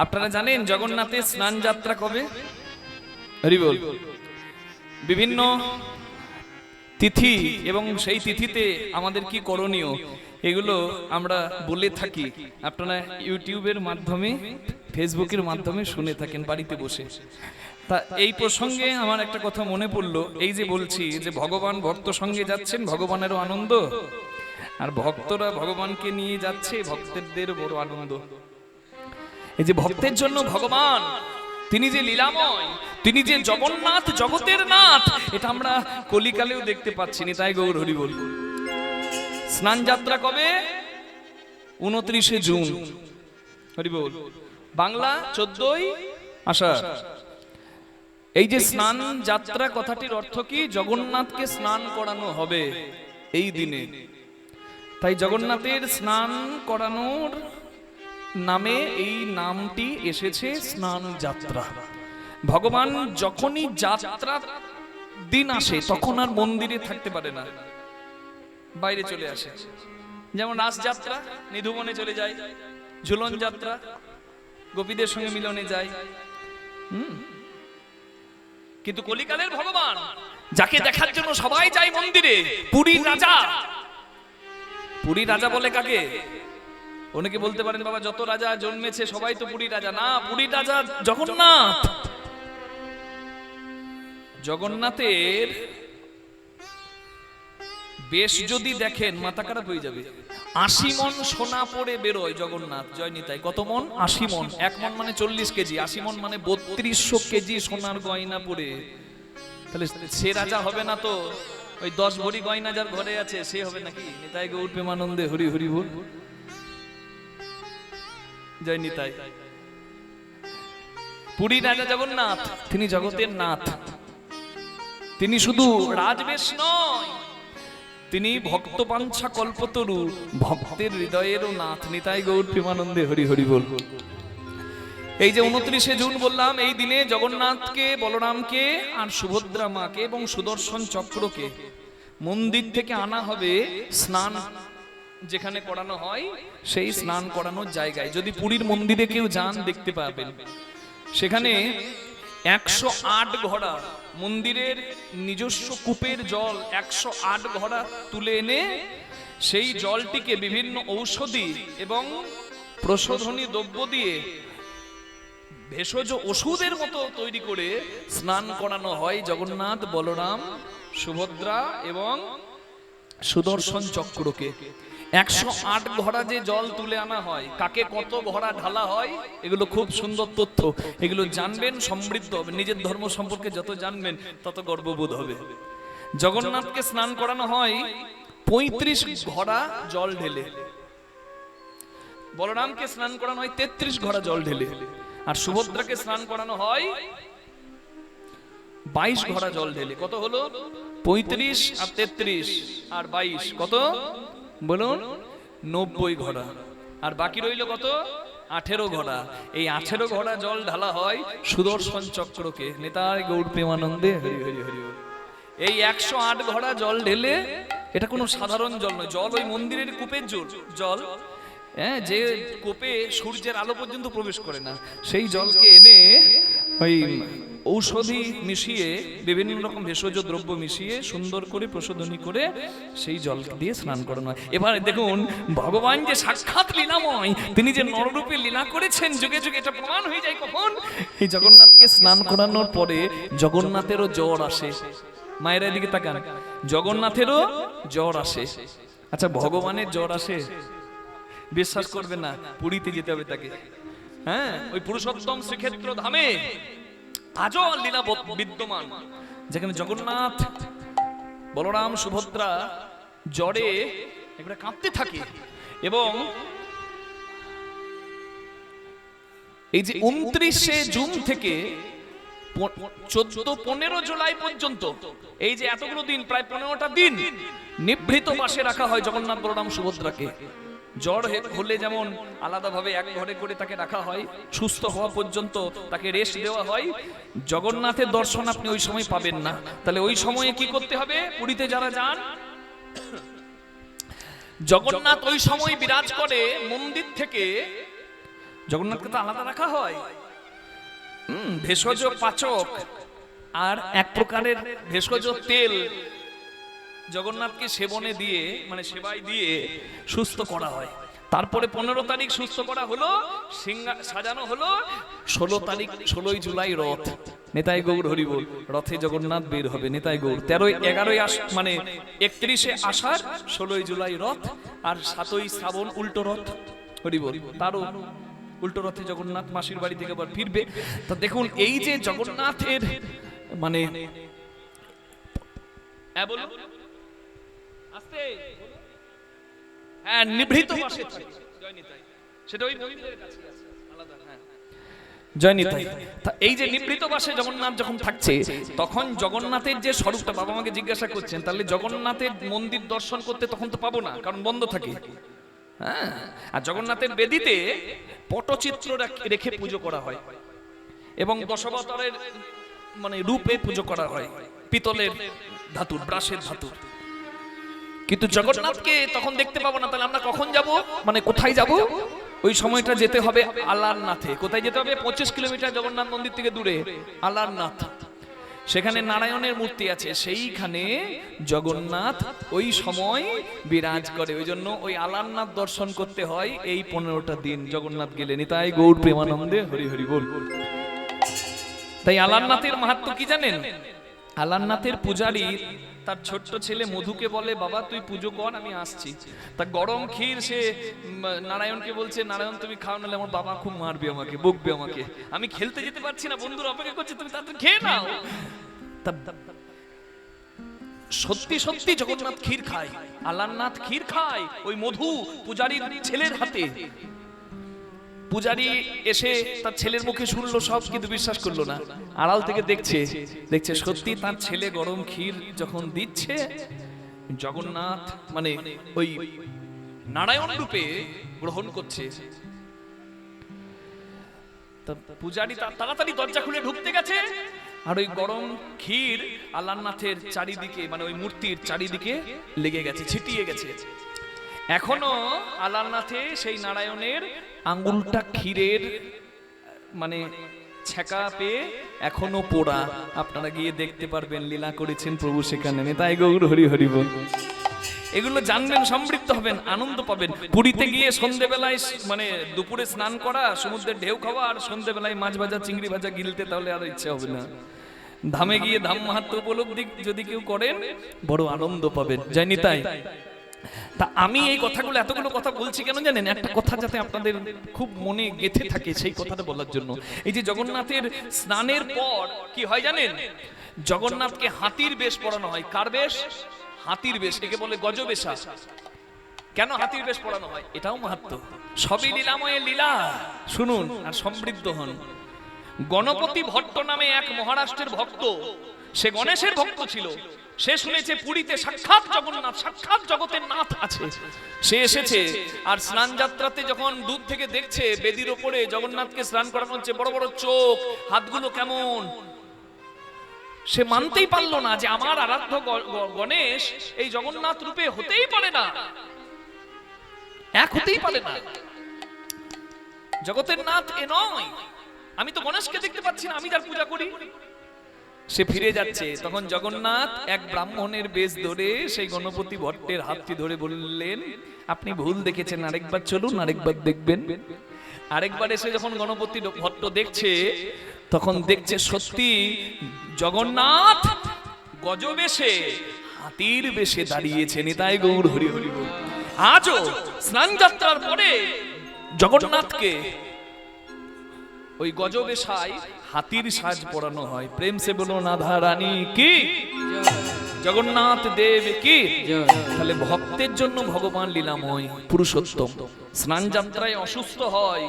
আপনারা জানেন জগন্নাথের স্নান যাত্রা কবে? হরি বল। বিভিন্ন তিথি এবং সেই তিথিতে আমাদের কি করণীয় এগুলো আমরা বলে থাকি। আপনারা ইউটিউবের মাধ্যমে, ফেসবুকের মাধ্যমে শুনে থাকেন বাড়িতে বসে। তা এই প্রসঙ্গে আমার একটা কথা মনে পড়লো। এই যে বলছি যে ভগবান ভক্ত সঙ্গে যাচ্ছেন, ভগবানেরও আনন্দ, আর ভক্তরা ভগবানকে নিয়ে যাচ্ছে, ভক্তদের বড় আনন্দ। এই যে ভক্তের জন্য ভগবান, তিনি যে লীলাময়, তিনি যে জগন্নাথ, জগতের নাথ, এটা আমরা কলিকালেও দেখতে পাচ্ছি না। তাই গৌর হরি বল। স্নান যাত্রা কবে? 29শে জুন। হরি বল। বাংলা 14ই আষাঢ়। এই যে স্নান যাত্রা কথাটির অর্থ কি? জগন্নাথকে স্নান করানো হবে এই দিনে। তাই জগন্নাথের স্নান করানোর নামে এই নামটি এসেছে স্নান যাত্রা। ভগবান যখনই যাত্রা দিন আসে তখন আর মন্দিরে থাকতে পারে না, বাইরে চলে আসে। যেমন রাস যাত্রা নিধুবনে চলে যায়, ঝুলন যাত্রা গোপীদের সঙ্গে মিলনে যায়। কিন্তু কলিকালের ভগবান, যাকে দেখার জন্য সবাই যায় মন্দিরে, পুরীর রাজা। পুরী রাজা বলে কাকে? অনেকে বলতে পারেন বাবা যত রাজা জন্মেছে সবাই তো পুরী রাজা। না, পুরী রাজা জগন্নাথ। জগন্নাথের বেশ যদি দেখেন মাথা খারাপ হয়ে যাবে। 80 মণ সোনা পরে বেরোয় জগন্নাথ। জয় নিতাই। কত মণ? 80 মণ। 1 মণ মানে 40 কেজি, 80 মণ মানে 3200 কেজি সোনার গয়না পরে। তাহলে সে রাজা হবে না তো ওই 10 ভরি গয়না যার ঘরে আছে সে হবে নাকি? নিতাই গৌর প্রেমানন্দে হরি হরি বল। জয় নিতাই। পুরী রাজা জগন্নাথ, তিনি জগতের নাথ। তিনি শুধু রাজবেশ নয়, তিনি ভক্ত বাঞ্ছা কল্পতরু, ভক্তের হৃদয়েরও নাথ। নিতাই গৌর প্রেমানন্দে হরি হরি বল। এই যে 29শে জুন বললাম, এই দিনে জগন্নাথকে, বলরামকে আর সুভদ্রা মাকে এবং সুদর্শন চক্রকে মন্দির থেকে আনা হবে স্নান যেখানে করানো হয়, সেই স্নান করানোর জায়গায়। যদি পুরীর মন্দিরে কেউ যান দেখতে পাবেন, সেখানে 108 ঘড়া মন্দিরের নিজস্ব কূপের জল 108 ঘড়া তুলে এনে সেই জলটিকে বিভিন্ন ঔষধি এবং প্রশোধনী দ্রব্য দিয়ে ভেষজ ওষুধের মতো তৈরি করে স্নান করানো হয় জগন্নাথ, বলরাম, সুভদ্রা এবং সুদর্শন চক্রকে। 108 ঘড়া যে জল তুলে আনা হয়, কাকে কত ঘড়া ঢালা হয়, এগুলো খুব সুন্দর তথ্য। এগুলো জানবেন, সমৃদ্ধ হবে। নিজের ধর্ম সম্পর্কে যত জানবেন তত গর্ববোধ হবে। জগন্নাথকে স্নান করানো হয় 35 ঘড়া জল ঢেলে, বলরামকে স্নান করানো হয় 33 ঘড়া জল ঢেলে, আর সুভদ্রাকে স্নান করানো হয় 22 ঘড়া জল ঢেলে। কত হলো? 35 আর 33 আর 22 কত বলুন? 90 ঘড়া। আর বাকি রইল কত? 18 ঘড়া। এই 18 ঘড়া জল ঢালা হয় সুদর্শন চক্রকে। নিতাই গৌর প্রেমানন্দে হরি হরি হরি। এই 108 ঘড়া জল ঢেলে, এটা কোনো সাধারণ জল নয়। জল ওই মন্দিরের কূপের জল, যে কূপে সূর্যের আলো পর্যন্ত প্রবেশ করে না, সেই জলকে এনে ওই ঔষধি মিশিয়ে, বিভিন্ন রকম ভেষজ দ্রব্য মিশিয়ে সুন্দর করে প্রশোধনী করে সেই জল দিয়ে স্নান করানো হয়। এবার দেখুন ভগবান যে সাক্ষাৎ লীলাময়, তিনি যে নররূপে লীলা করেছেন যুগে যুগে, এটা প্রমাণ হয়ে যায় কখন? এই জগন্নাথকে স্নান করানোর পরে জগন্নাথেরও জ্বর আসে। মায়ের দিকে তাকান, জগন্নাথেরও জ্বর আসে। আচ্ছা, ভগবানের জ্বর আসে? বিশ্বাস করবে না, পুরীতে যেতে হবে তাকে। হ্যাঁ, ওই পুরুষোত্তম শ্রীক্ষেত্র ধামে আজও লীলা বিদ্যমান, যেখানে জগন্নাথ, বলরাম, সুভদ্রা জ্বরে একবারে কাঁপতে থাকে। এবং এই যে 29শে জুন থেকে 15 জুলাই পর্যন্ত, এই যে এতগুলো দিন, প্রায় 15টা দিন নিভৃত বাসে রাখা হয় জগন্নাথ, বলরাম, সুভদ্রাকে। জ্বর হলে যেমন আলাদাভাবে এক ঘরে করে তাকে রাখা হয়, সুস্থ হওয়া পর্যন্ত তাকে রেস্ট দেওয়া হয়। জগন্নাথের দর্শন আপনি ওই সময় পাবেন না। তাহলে ওই সময়ে কি করতে হবে? পুরীতে যারা যান, জগন্নাথ ওই সময় বিরাজ করে মন্দির থেকে জগন্নাথকে তো আলাদা রাখা হয়। ভেষজ পাচক আর এক প্রকারের ভেষজ তেল জগন্নাথকে সেবনে দিয়ে, মানে সেবায় দিয়ে সুস্থ করা হয়। তারপরে 15 তারিখ সুস্থ করা হলো, সাজানো হলো। 16 তারিখ 16ই জুলাই রথ, নেতাই গৌর হরি বল। রথে জগন্নাথ বের হবে, নেতাই গৌর। 11ই মানে 31শে আষাঢ়, 16ই জুলাই রথ, আর 7ই শ্রাবণ উল্টো রথ, হরি বল। তারও উল্টো রথে জগন্নাথ মাসির বাড়ি থেকে আবার ফিরবে। তা দেখুন, এই যে জগন্নাথের মানে নিভৃত বাসে থাকে, সেটা ওই মন্দিরের কাছে আছে আলাদা। জয় নিতাই। এই যে নিভৃত বাসে জগন্নাথ যখন থাকছে, তখন জগন্নাথের যে স্বরূপটা, বাবা আমাকে জিজ্ঞাসা করছেন, তাহলে জগন্নাথের মন্দির দর্শন করতে তখন তো পাবো না, কারণ বন্ধ থাকে। হ্যাঁ, আর জগন্নাথের বেদিতে পটচিত্র রেখে পুজো করা হয় এবং দশাবতারের মানে রূপে পুজো করা হয়, পিতলের ধাতুর, ব্রাসের ধাতুর। কিন্তু জগন্নাথকে তখন দেখতে পাবো না। তাহলে আমরা কখন যাব, মানে কোথায় যাব? ওই সময়টা যেতে হবে আলারনাথে। কোথায় যেতে হবে? 25 কিলোমিটার জগন্নাথ মন্দির থেকে দূরে আলারনাথ। সেখানে নারায়ণের মূর্তি আছে, সেইখানে জগন্নাথ ওই সময় বিরাজ করে। ওই জন্য ওই আলারনাথ দর্শন করতে হয় এই 15টা দিন। জগন্নাথ গেলে নিতাই গৌর প্রেমানন্দে হরি হরি বল। তাই আলারনাথের মাহাত্ম্য কি জানেন? আলারনাথের পূজারী তার ছোট্ট ছেলে মধুকে বলে, বাবা তুই পুজো কর, আমি আসছি। তা গরম ক্ষীর সে নারায়ণকে বলছে, নারায়ণ তুমি খাও, নাহলে আমার বাবা খুব মারবে আমাকে, বকবে আমাকে, আমি খেলতে যেতে পারছি না, বন্ধুরা অপেক্ষা করছে, তুমি তাড়াতাড়ি খেয়ে নাও। সত্যি সত্যি জগন্নাথ ক্ষীর খায়, আলারনাথ ক্ষীর খায় ওই মধু পূজারীর ছেলের হাতে। পূজারী এসে তার ছেলের মুখে শুনলো সব, কিন্তু বিশ্বাস করলো না। আড়াল থেকে দেখছে সত্যি তার ছেলে গরম ক্ষীর যখন দিচ্ছে, জগন্নাথ মানে ওই নারায়ণ রূপে গ্রহণ করছে। পূজারী তাড়াতাড়ি দরজা খুলে ঢুকতে গেছে, আর ওই গরম ক্ষীর আলারনাথের চারিদিকে, মানে ওই মূর্তির চারিদিকে লেগে গেছে, ছিটিয়ে গেছে। এখনো আলারনাথে সেই নারায়ণের আঙ্গুলটা ক্ষীরের মানে ছেঁকা পেয়ে এখনো পোড়া। আপনারা গিয়ে দেখতে পারবেন, লীলা করেছেন প্রভু সেখানে। নেতাই গৌর হরি হরি বল। এগুলো জানবেন, সমৃদ্ধ হবেন, আনন্দ পাবেন। পুরীতে গিয়ে সন্ধ্যেবেলায় মানে দুপুরে স্নান করা, সমুদ্রের ঢেউ খাওয়া, আর সন্ধ্যেবেলায় মাছ ভাজা চিংড়ি ভাজা গিলতে, তাহলে আর ইচ্ছা হবে না। ধামে গিয়ে ধাম মাহাত্ম্য উপলব্ধি যদি কেউ করেন, বড় আনন্দ পাবেন। জয় নিতাই। তা আমি এই কথাগুলো, এতগুলো কথা বলছি কেন জানেন? একটা কথা যাতে আপনাদের খুব মনে গেঁথে থাকে, সেই কথাটা বলার জন্য। এই যে জগন্নাথের স্নানের পর কি হয় জানেন? জগন্নাথকে হাতির বেশ পরানো হয়। কার বেশ? হাতির বেশ। একে বলে গজবেশা। কেন হাতির বেশ পরানো হয়? এটাও মাহাত্ম্য। সবই লীলাময় লীলা, শুনুন আর সমৃদ্ধ হন। গণপতি ভট্ট নামে এক মহারাষ্ট্রের ভক্ত, সে গণেশের ভক্ত ছিল। সে শুনেছে পুরীতে সাক্ষাৎ জগন্নাথ, সাক্ষাৎ জগতের নাথ আছে। সে এসেছে, আর স্নান যাত্রাতে যখন দূর থেকে দেখছে বেদির ওপরে জগন্নাথকে স্নান করানো হচ্ছে, বড় বড় চোখ, হাতগুলো কেমন, সে মানতেই পারলো না যে আমার আরাধ্য গণেশ এই জগন্নাথ রূপে হতেই পারে না, এক হতেই পারে না। জগতের নাথ এ নয়, আমি তো গণেশকে দেখতে পাচ্ছি না, আমি যার পূজা করি। সে ফিরে যাচ্ছে, তখন জগন্নাথ এক ব্রাহ্মণের বেশ ধরে সেই গণপতি ভট্টের হাতটি ধরে বললেন, আপনি ভুল দেখেছেন, আরেকবার চলুন, আরেকবার দেখবেন। আরেকবার এসে যখন গণপতি ভট্ট দেখছে, তখন দেখছে সত্যি জগন্নাথ গজবেশে, হাতির বেশে দাঁড়িয়েছে। নিতাই গৌর হরি হরি বল। আজও স্নান যাত্রার পরে জগন্নাথকে ওই গজবেশায় হাতির সাজ পরানো হয়। প্রেম সে বলো রাধা রানী কি, জগন্নাথ দেব কি। তাহলে ভক্তের জন্য ভগবান লীলাময়, পুরুষোত্তম। স্নান যাত্রায় অসুস্থ হয়,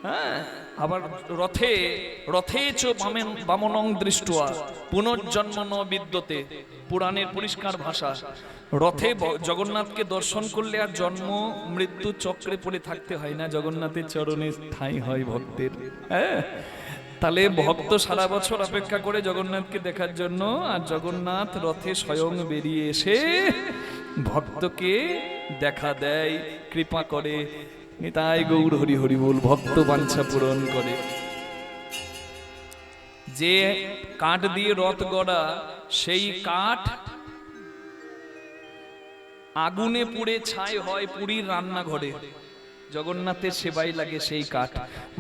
হ্যাঁ, আবার রথে রথে চ বামনং দৃষ্ট্বা পুনর্জন্ম ন বিদ্যতে, পুরাণের পরিষ্কার ভাষা। রথে জগন্নাথকে দর্শন করলে আর জন্ম মৃত্যু চক্রে পড়ে থাকতে হয় না, জগন্নাথের চরণে ঠাঁই হয় ভক্তের। হ্যাঁ, তাহলে ভক্ত সারা বছর অপেক্ষা করে জগন্নাথকে দেখার জন্য, আর জগন্নাথ রথে স্বয়ং বেরিয়ে এসে ভক্তকে দেখা দেয়, কৃপা করে। নিতাই গৌর হরি হরি বল। ভক্ত বাঞ্ছা পূরণ করে। যে কাঠ দিয়ে রথ গড়া, সেই কাঠ আগুনে পুড়ে ছাই হয় পুরীর রান্নাঘরে। জগন্নাথের সেবাই লাগে সেই কাঠ।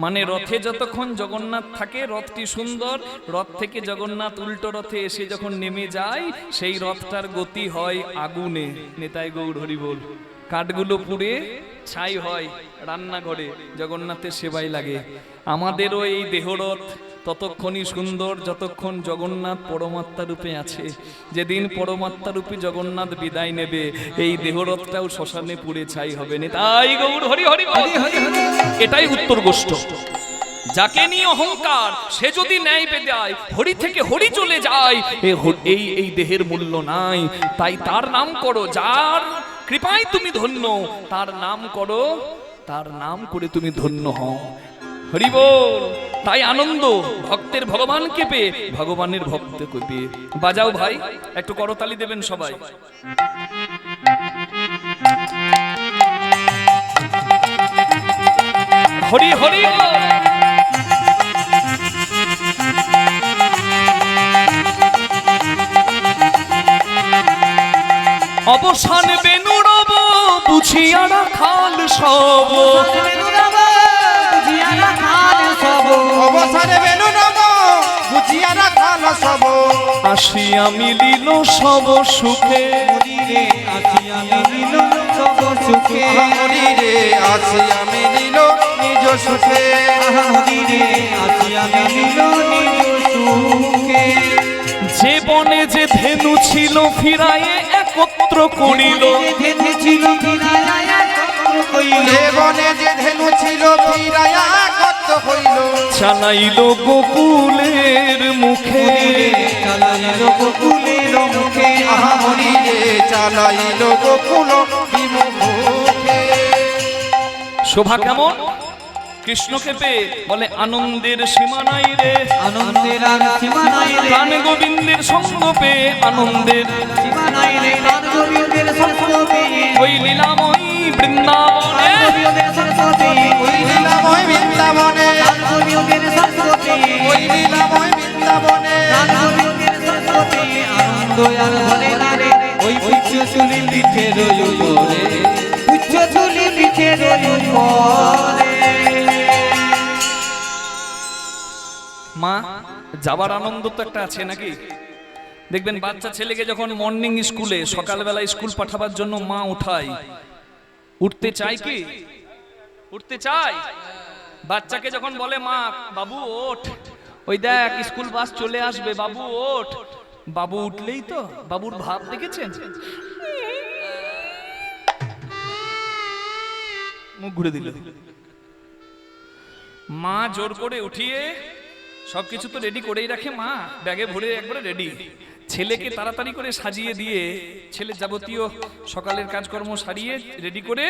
মানে রথে যতক্ষণ জগন্নাথ থাকে রথটি সুন্দর, রথ থেকে জগন্নাথ উল্টো রথে এসে যখন নেমে যায় সেই রথটার গতি হয় আগুনে। নিতাই গৌর হরি বল। কাঠগুলো পুড়ে ছাই হয় রান্নাঘরে, জগন্নাথের সেবাই লাগে। আমাদেরও এই দেহরথ ততক্ষণই সুন্দর যতক্ষণ জগন্নাথ পরমাত্মা রূপে আছে। যেদিন পরমাত্মা রূপে জগন্নাথ বিদায় নেবে এই দেহরথটাও শ্মশানে পুড়ে ছাই হবে। তাই গৌর হরি হরি এটাই উত্তর গোষ্ঠ। যাকে নিয়ে অহংকার সে যদি ন্যায় বেদায় হরি থেকে হরি চলে যায়, এই দেহের মূল্য নাই। তাই তার নাম করো, যার কৃপায় তুমি ধন্য তার নাম করো, তার নাম করে তুমি ধন্য হও। হরি বল। তাই আনন্দ ভক্তের ভগবানকে পেয়ে, ভগবানের ভক্তকে পেয়ে। বাজাও ভাই, একটু করতালি দেবেন সবাই। হরি হরি অবসান বেনুরব বুঝিয়া রাখাল সব, অবসানে বেনু নব বুঝিয়া রাখাল সব। আসিয়া মিলিল সব সুখে, মরিরে আসিয়া মিলিল সব সুখে। মরিরে আসিয়া মিলিল নিজ সুখে। মরিরে আসিয়া মিলিল নিজ সুখে। যে বনে যে ধেনু ছিল ফিরায়ে একত্র করিল, যে বনে যে ধেনু ছিল ফিরায়া কত হইল। চালাইল গোকুলের মুখে, চালাইল গোকুলের মুখে। মরিরে চালাইল গোকুল বিমুখে। শোভা কেমন কৃষ্ণকে পেয়ে বলে আনন্দের সীমা নাই রে, আনন্দের আর সীমা নাই রে। প্রাণ গোবিন্দের সঙ্গ পেয়ে আনন্দের সীমা নাই রে। প্রাণ গোবিন্দের সঙ্গ পেয়ে ওই লীলাময়ী বৃন্দাবনে, ওই লীলাময় বৃন্দাবনে, ওই লীলাময় বৃন্দাবনে। আনন্দ আর ভরে না রে। ওই পুচ্ছ চুলি পিঠে রইল রে, পুচ্ছ চুলি পিঠে রইল রে। মা যাবার আনন্দ তো একটা আছে নাকি? দেখবেন বাচ্চা ছেলেকে যখন মর্নিং স্কুলে সকালবেলা স্কুল পাঠাবার জন্য মা উঠায়, উঠতে চায় কি? উঠতে চায়। বাচ্চাকে যখন বলে মা বাবু ওঠ, ওই দেখ স্কুল বাস চলে আসবে, বাবু ওঠ, বাবু উঠলেই তো বাবুর ভাব দেখেছেন, মুখ ঘুরে দিল। মা জোর করে উঠিয়ে সবকিছু তো রেডি করেই রাখে মা, ব্যাগে ভরে একবারে রেডি। ছেলেকে তাড়াতাড়ি করে সাজিয়ে দিয়ে ছেলের যাবতীয় সকালের কাজকর্ম সারিয়ে রেডি করে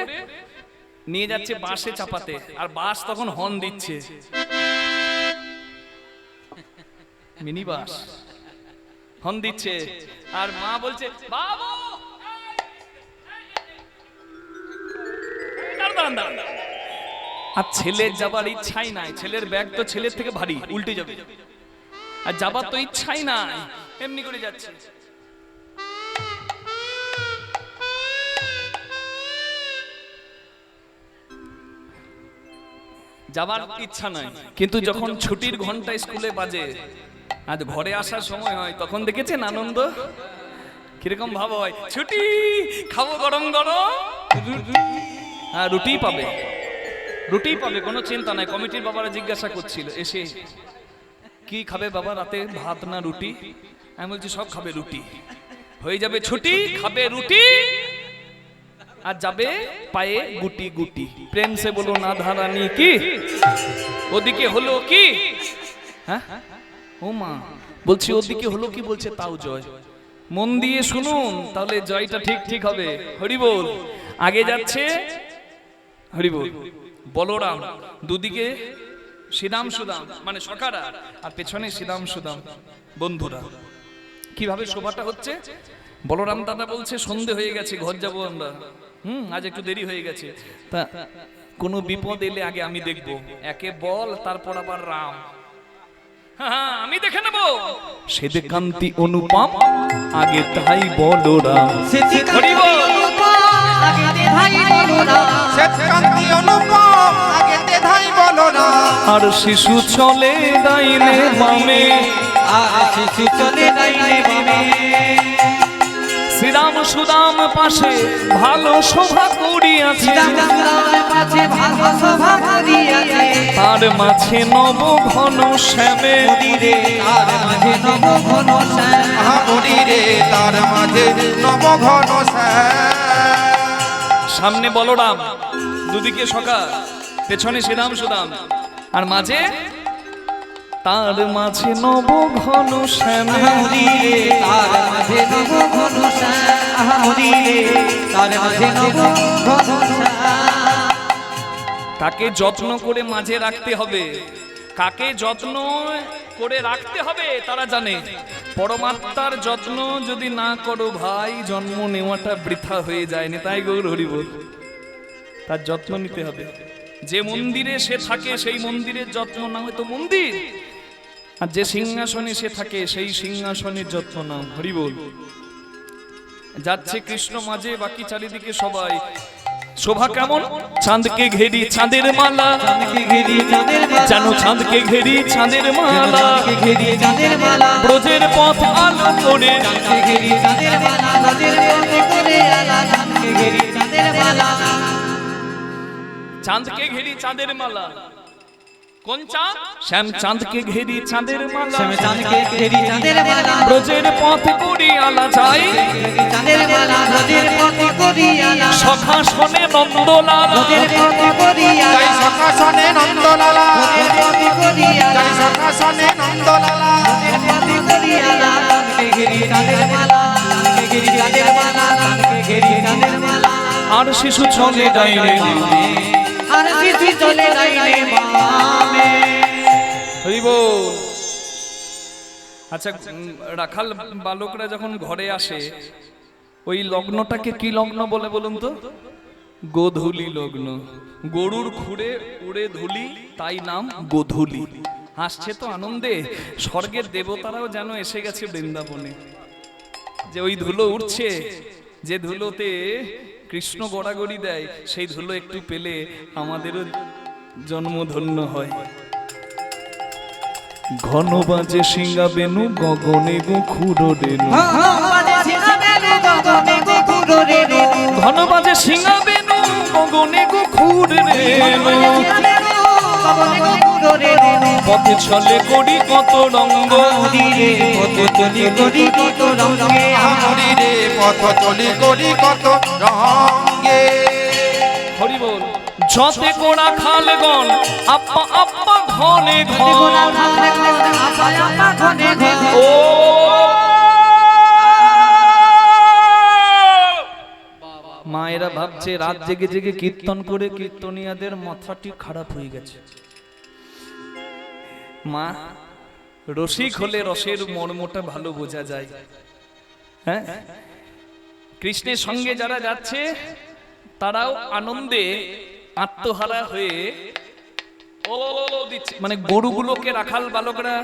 নিয়ে যাচ্ছে বাসে চাপাতে। আর বাস তখন হর্ন দিচ্ছে, মিনি বাস হর্ন দিচ্ছে। আর মা বলছে বাবু দাঁড়ান দাঁড়ান দাঁড়ান। আর ছেলের যাবার ইচ্ছাই নাই, ছেলের ব্যাগ তো ছেলের থেকে ভারী, উল্টে যাবে। আর যাবার তো ইচ্ছাই নাই, এমনি করে যাচ্ছে। যাবার ইচ্ছা নাই, কিন্তু যখন ছুটির ঘন্টা স্কুলে বাজে, আজ ঘরে আসার সময় হয়, তখন দেখেছেন আনন্দ কিরকম ভাব হয়। ছুটি, খাবো গরম গরম। হ্যাঁ রুটি পাবে, রুটি পাবে, কোনো চিন্তা নাই। কমিটির বাবারা জিজ্ঞাসা করছিল এসে, কি খাবে বাবা রাতে, ভাত না রুটি? আমি বলছি সব খাবে রুটি। হয়ে যাবে ছুটি, খাবে রুটি আর যাবে পায়ে গুটি গুটি। প্রেম সে বলো না ধারানি কি, ওদিকে হলো কি? হ্যাঁ ও মা বলছি ওদিকে হলো কি, বলছে তাও জয়। মন দিয়ে শুনুন তাহলে জয়টা ঠিক ঠিক হবে। হরি বল। আগে যাচ্ছে হরি বল বলরাম, দুদিকে শ্রীরাম সুদাম মানে সখারা, আর পেছনে শ্রীরাম সুদাম বন্ধুরা। কিভাবে শোভাটা হচ্ছে? বলরাম দাদা বলছে সন্ধে হয়ে গেছে, ঘর যাবো আমরা, আজ একটু দেরি হয়ে গেছে। তা কোনো বিপদ এলে আগে আমি দেখব, একে বল তারপর আবার রাম। হ্যাঁ আমি দেখে নেব। সেদে কান্তি অনুপম আগে তাই বলো রাম। হরি বল। আর শিশু চলে ডাইনে বামে, শিশু চলে ডাইনে বামে, শ্রীরাম সুদাম পাশে ভালো শোভা করিয়াছে, তার মাঝে নব ঘন শ্যামে, তার মাঝে নব ঘন সামনে বলরাম, দুদিকে সখা, পেছনে শ্রীরাম সুদাম, আর মাঝে তার মাঝে নব ঘন শ্যামে, তার মাঝে নব ঘন তার মাঝে নব ঘন। তাকে যত্ন করে মাঝে রাখতে হবে। কাকে যত্ন করে রাখতে হবে তারা জানে। পরমাত্মার যত্ন যদি না করো ভাই, জন্ম নেওয়াটা বৃথা হয়ে যায়। তাই গৌর হরিবল, তার যত্ন নিতে হবে। যে মন্দিরে সে থাকে সেই মন্দিরের যত্ন না হয়তো মন্দির, আর যে সিংহাসনে সে থাকে সেই সিংহাসনের যত্ন নাও। হরিবল। যাচ্ছে কৃষ্ণ মাঝে, বাকি চারিদিকে সবাই। শোভা কেমন? চাঁদকে ঘেরি চাঁদের মালা, জানো চাঁদকে ঘেরি চাঁদের মালা, ব্রজের পথ আলো করে, চাঁদকে ঘেরি চাঁদের মালা। কোন চাঁদ? শ্যাম চাঁদকে ঘেরি চাঁদের মালা, চাঁদকে ঘেরি চাঁদের মালা, ব্রজের পথ করি আলা যাই, চাঁদের মালা ব্রজের পথে করিয়ালা, সখা শোনে নন্দলালা, ব্রজের পথে করিয়ালা, জয় সখা শোনে নন্দলালা, ব্রজের পথে করিয়ালা, জয় সখা শোনে নন্দলালা, ব্রজের পথে করিয়ালা, চাঁদকে ঘেরি চাঁদের মালা, চাঁদকে ঘেরি চাঁদের মালা, চাঁদকে ঘেরি চাঁদের মালা। আর শিশু চলে ডাইনে বামে, আর শিশু চলে ডাইনে বামে। হরিবল। আচ্ছা, রাখাল বালকরা যখন ঘরে আসে, ওই লগ্নটাকে কি লগ্ন বলে বলুন তো? গোধূলি লগ্ন। গরুর খুঁড়ে উড়ে ধুলি, তাই নাম গোধূলি। হাসছে তো আনন্দে। স্বর্গের দেবতারাও যেন এসে গেছে বৃন্দাবনে, যে ওই ধুলো উঠছে, যে ধুলোতে কৃষ্ণ গড়াগড়ি দেয়, সেই ধুলো একটু পেলে আমাদেরও জন্ম ধন্য হয়। ঘন বাজে সিংহা বেনু গগনে গো খুড়ো রেণু, ঘন বাজে সিংহা বেনু গগনে গো খুড় রেণু, পথে চলে করি কত রঙ্গ, পথে চলি করি কত রঙে, হরিরে পথ চলি করি কত রঙে। হরিবল। যতে কোড়া খালগণ আপা আপা ঘনে ঘন, ও মায়েরা ভাবছে রাত জেগে জেগে কীর্তন করে কীর্তনিয়াদের মাথাটি খারাপ হয়ে গেছে। মা, রসিক হলে রসের মর্মটা ভালো বোঝা যায়। হ্যাঁ, কৃষ্ণের সঙ্গে যারা যাচ্ছে তারাও আনন্দে আত্মহারা হয়ে ও দিচ্ছে। মানে গরুগুলোকে রাখাল বালকরা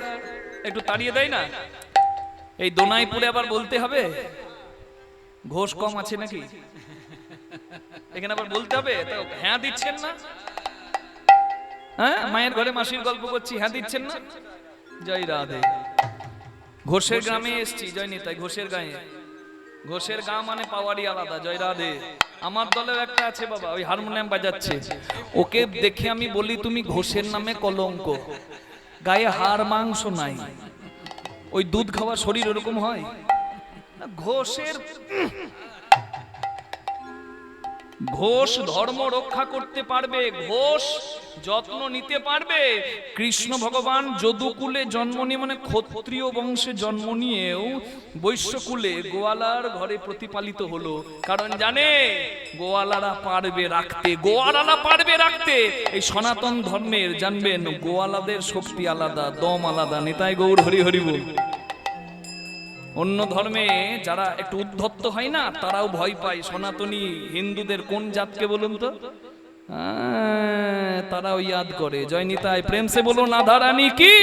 একটু তাড়িয়ে দেয় না? এই দোনাইপুরে আবার বলতে হবে ঘোষ কম আছে নাকি, এখানে আবার বলতে হবে। হ্যাঁ দিচ্ছেন না? হ্যাঁ, মায়ের ঘরে মাসির গল্প করছি, হ্যাঁ দিচ্ছেন না? জয় রাধে। ঘোষের গ্রামে এসছি, জয় নিতাই। ঘোষের গায়ে, ঘোষের গা মানে পাওয়ারই আলাদা। জয় রাধে। আমার দলেও একটা আছে বাবা, ওই হারমোনিয়াম বাজাচ্ছে। ওকে দেখে আমি বলি, তুমি ঘোষের নামে কলঙ্ক, গায়ে হাড় মাংস নাই, ওই দুধ খাওয়া শরীর ওরকম হয় না। ঘোষ ধর্ম রক্ষা করতে পারবে, ঘোষ যত্ন নিতে পারবে। কৃষ্ণ ভগবান যদুকুলে জন্ম নিয়ে, মানে ক্ষত্রিয় বংশে জন্ম নিয়েও বৈশ্যকুলে গোয়ালার ঘরে প্রতিপালিত হলো। কারণ জানে গোয়ালারা পারবে রাখতে, গোয়ালারা পারবে রাখতে। এই সনাতন ধর্মের জানবেন গোয়ালাদের শক্তি আলাদা, দম আলাদা। নিতাই গৌর হরি হরি বল। অন্য ধর্মে যারা একটু উদ্ধত্ত হয় না, তারাও ভয় পায় সনাতনী হিন্দুদের। কোন জাতকে বলুন তো? তারাও ইয়াদ করে। জয় নিতাই, প্রেম সে বলো রাধা রানী কি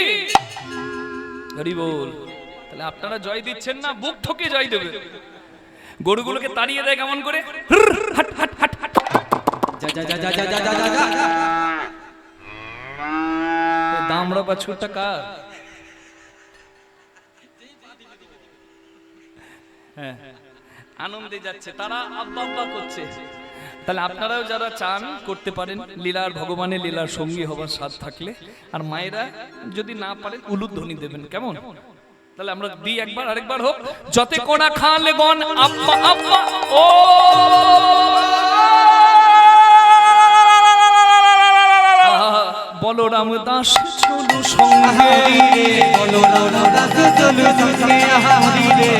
হরি বল। তাহলে আপনারা জয় দিচ্ছেন না, বুক ঠকে জয় দেবে। গরুগুলোকে তাড়িয়ে দেয় কেমন করে, হাট হাট হাট হাট। যা যা যা যা যা যা যা যা যা। দামড়া বাছুরটা কার? হ্যাঁ, আনন্দে যাচ্ছে, তারা আব্বা আব্বা করছে। তাহলে আপনারাও যারা চান করতে পারেন, লীলার ভগবানের লীলার সঙ্গী হবার স্বাদ থাকলে। আর মায়েরা যদি না পারেন উলুধ্বনি দেবেন, কেমন? তাহলে আমরা দিই একবার, আরেকবার হোক। যতে কোনা খালে গন আব্বা আব্বা ও বলরাম দাস চলু সঙ্গে, বলরাম দাস চলু সঙ্গে, হরি রে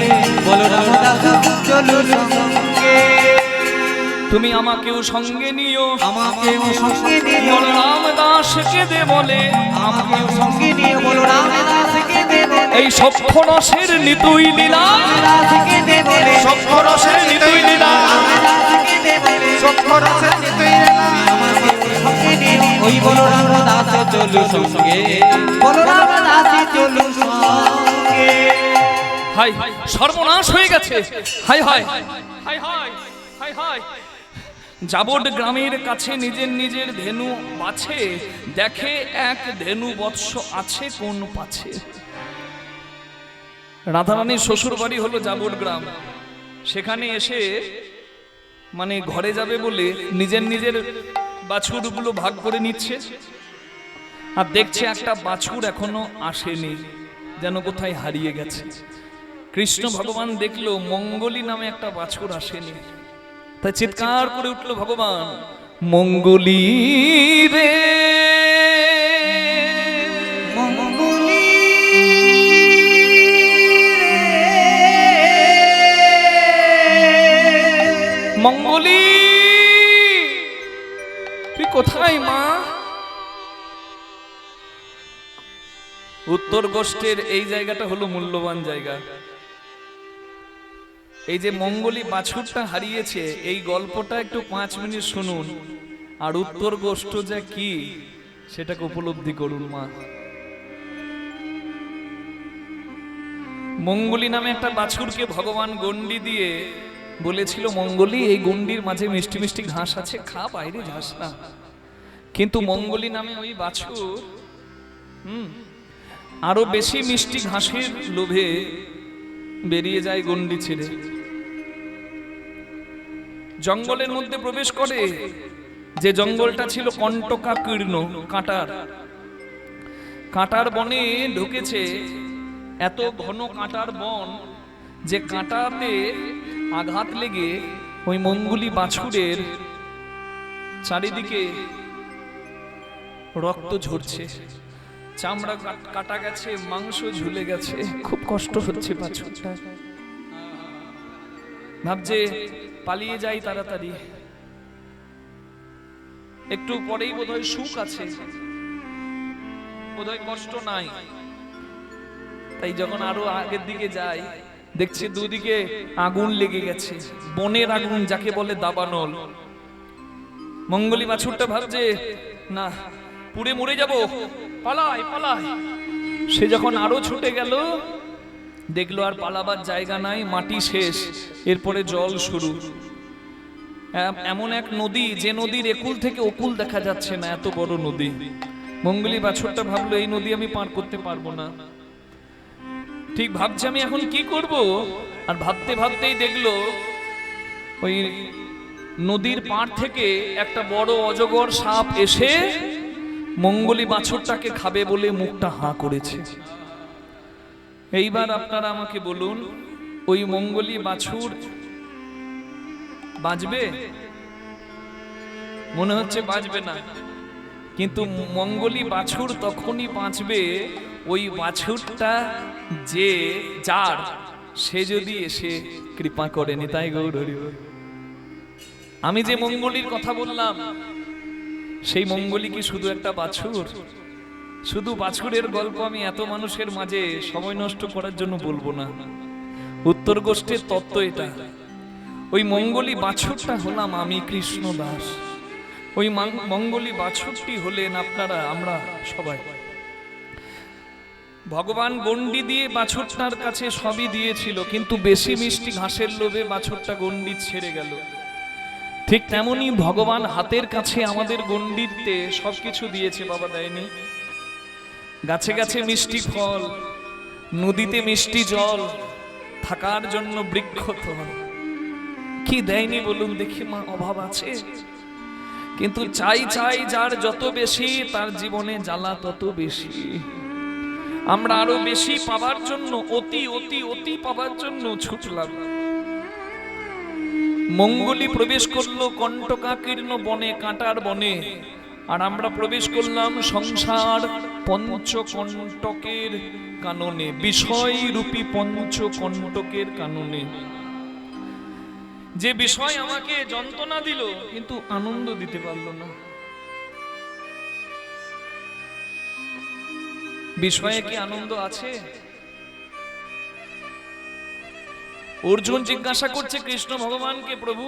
বলরাম দাস চলু সঙ্গে। তুমি আমাকেও সঙ্গে নিও, আমাকেও সঙ্গে নিও, বলরাম দাসকে দে বলে, আমাকেও সঙ্গে নিও, বলরাম দাসকে দে বলে। এই সক্ষরসের নিতুই লীলা, দাসকে দে বলে, সক্ষরসের নিতুই লীলা, দাসকে দে বলে। সক্ষরসের নিতুই লীলা। আমাকেও সঙ্গে নিও, ওই বলরাম দাস চলু সঙ্গে, বলরাম দাস চলু সঙ্গে। হাই সর্বনাশ হয়ে গেছে, হাই হাই হাই হাই হাই হাই। জাবট গ্রামের কাছে নিজের নিজের ধেনু বাছে, দেখে এক ধেনু বৎস আছে কোন পাছে। রাধারানীর শ্বশুর বাড়ি হলো জাবট গ্রাম। সেখানে এসে মানে ঘরে যাবে বলে নিজের নিজের বাছুরগুলো ভাগ করে নিচ্ছে। আর দেখছে একটা বাছুর এখনো আসেনি, যেন কোথায় হারিয়ে গেছে। কৃষ্ণ ভগবান দেখলো মঙ্গলী নামে একটা বাছুর আসেনি, তাই চিৎকার করে উঠলো ভগবান, মঙ্গলী রে মঙ্গলী মঙ্গলী তুই কোথায় মা? উত্তর গোষ্ঠের এই জায়গাটা হলো মূল্যবান জায়গা। এই যে মঙ্গলী বাছুরটা হারিয়েছে, এই গল্পটা একটু 5 মিনিট শুনুন, আর উত্তর গোষ্ঠ যা কি সেটাকে উপলব্ধি করুন মা। মঙ্গলী নামে একটা বাছুরকে ভগবান গন্ডি দিয়ে বলেছিল, মঙ্গলী এই গন্ডির মাঝে মিষ্টি মিষ্টি ঘাস আছে, খা, বাইরে যাস না। কিন্তু মঙ্গলী নামে ওই বাছুর আরো বেশি মিষ্টি ঘাসের লোভে বেরিয়ে যায় গন্ডি ছেড়ে, জঙ্গলের মধ্যে প্রবেশ করে। যে জঙ্গলটা ছিল কণ্টকাকীর্ণ, কাঁটার কাঁটার বনে ঢুকেছে। এত ঘন কাঁটার বন যে কাঁটাতে আঘাত লেগে ওই মঙ্গলী বাছুরের চারিদিকে রক্ত ঝরছে, চামড়া কাটা গেছে, মাংস ঝুলে গেছে, খুব কষ্ট হচ্ছে বাছুরটা। ভাবছে পালিয়ে যাই তাড়াতাড়ি, একটু পরেই বোধহয় সুখ আছে, বোধহয় কষ্ট নাই। তাই যখন আরো আগের দিকে যায়, দেখছে দুদিকে আগুন লেগে গেছে, বনের আগুন, যাকে বলে দাবানল। মঙ্গলী বাছুরটা ভাবছে না, পুড়ে মরে যাব, পালাই পালাই। সে যখন আরো ছুটে গেল, দেখলো আর পালাবার জায়গা নাই, মাটি শেষ, এরপরে জল শুরু। এমন এক নদী, যে নদীর একুল থেকে ওকুল দেখা যাচ্ছে না, এত বড় নদী। মঙ্গলী বাছুরটা ভাবলো এই নদী আমি পার করতে পারবো না। ঠিক ভাবছে আমি এখন কি করব, আর ভাবতে ভাবতেই দেখলো ওই নদীর পাড় থেকে একটা বড় অজগর সাপ এসে মঙ্গলী বাছুরটাকে খাবে বলে মুখটা হাঁ করেছে। এইবার আপনারা আমাকে বলুন, ওই মঙ্গলী বাছুর বাঁচবে? মনে হচ্ছে বাঁচবে না, কিন্তু মঙ্গলী বাছুর তখনই বাঁচবে ওই বাছুরটা যে যার, সে যদি এসে কৃপা করেনি। তাই গৌর হরি বল। আমি যে মঙ্গলীর কথা বললাম, সেই মঙ্গলী কি শুধু একটা বাছুর? শুধু বাছুরের গল্প আমি এত মানুষের মাঝে সময় নষ্ট করার জন্য বলবো না। উত্তর গোষ্ঠীর তত্ত্ব এটা। ওই মঙ্গলী বাছুরটা হলাম আমি, কৃষ্ণ দাস। ওই মঙ্গলী বাছুরটি হলেন আপনারা, আমরা সবাই। ভগবান গণ্ডি দিয়ে বাছুরটার কাছে সবই দিয়েছিল, কিন্তু বেশি মিষ্টি ঘাসের লোভে বাছুরটা গণ্ডি ছেড়ে গেল। ঠিক তেমনি ভগবান হাতের কাছে আমাদের গণ্ডিতে সবকিছু দিয়েছে, বাবা দেয়নি? গাছে গাছে মিষ্টি ফল, নদীতে মিষ্টি জল, থাকার জন্য বৃক্ষতল, কি দেয়নি বলুন দেখি মা? অভাব আছে? কিন্তু চাই চাই যার যত বেশি, তার জীবনে জ্বালা তত বেশি। আমরা আরো বেশি পাবার জন্য অতি অতি অতি পাবার জন্য ছুটলাম। মঙ্গলী প্রবেশ করলো কণ্টকাকীর্ণ বনে, কাঁটার বনে, আর আমরা প্রবেশ করলাম সংসার পঞ্চকণ্টকের কাননে, বিষয় রূপী পঞ্চকণ্টকের কাননে। যে বিষয় আমাকে যন্ত্রণা দিল কিন্তু আনন্দ দিতে পারল না। বিষয়ে কি আনন্দ আছে? অর্জুন জিজ্ঞাসা করছে কৃষ্ণ ভগবানকে, প্রভু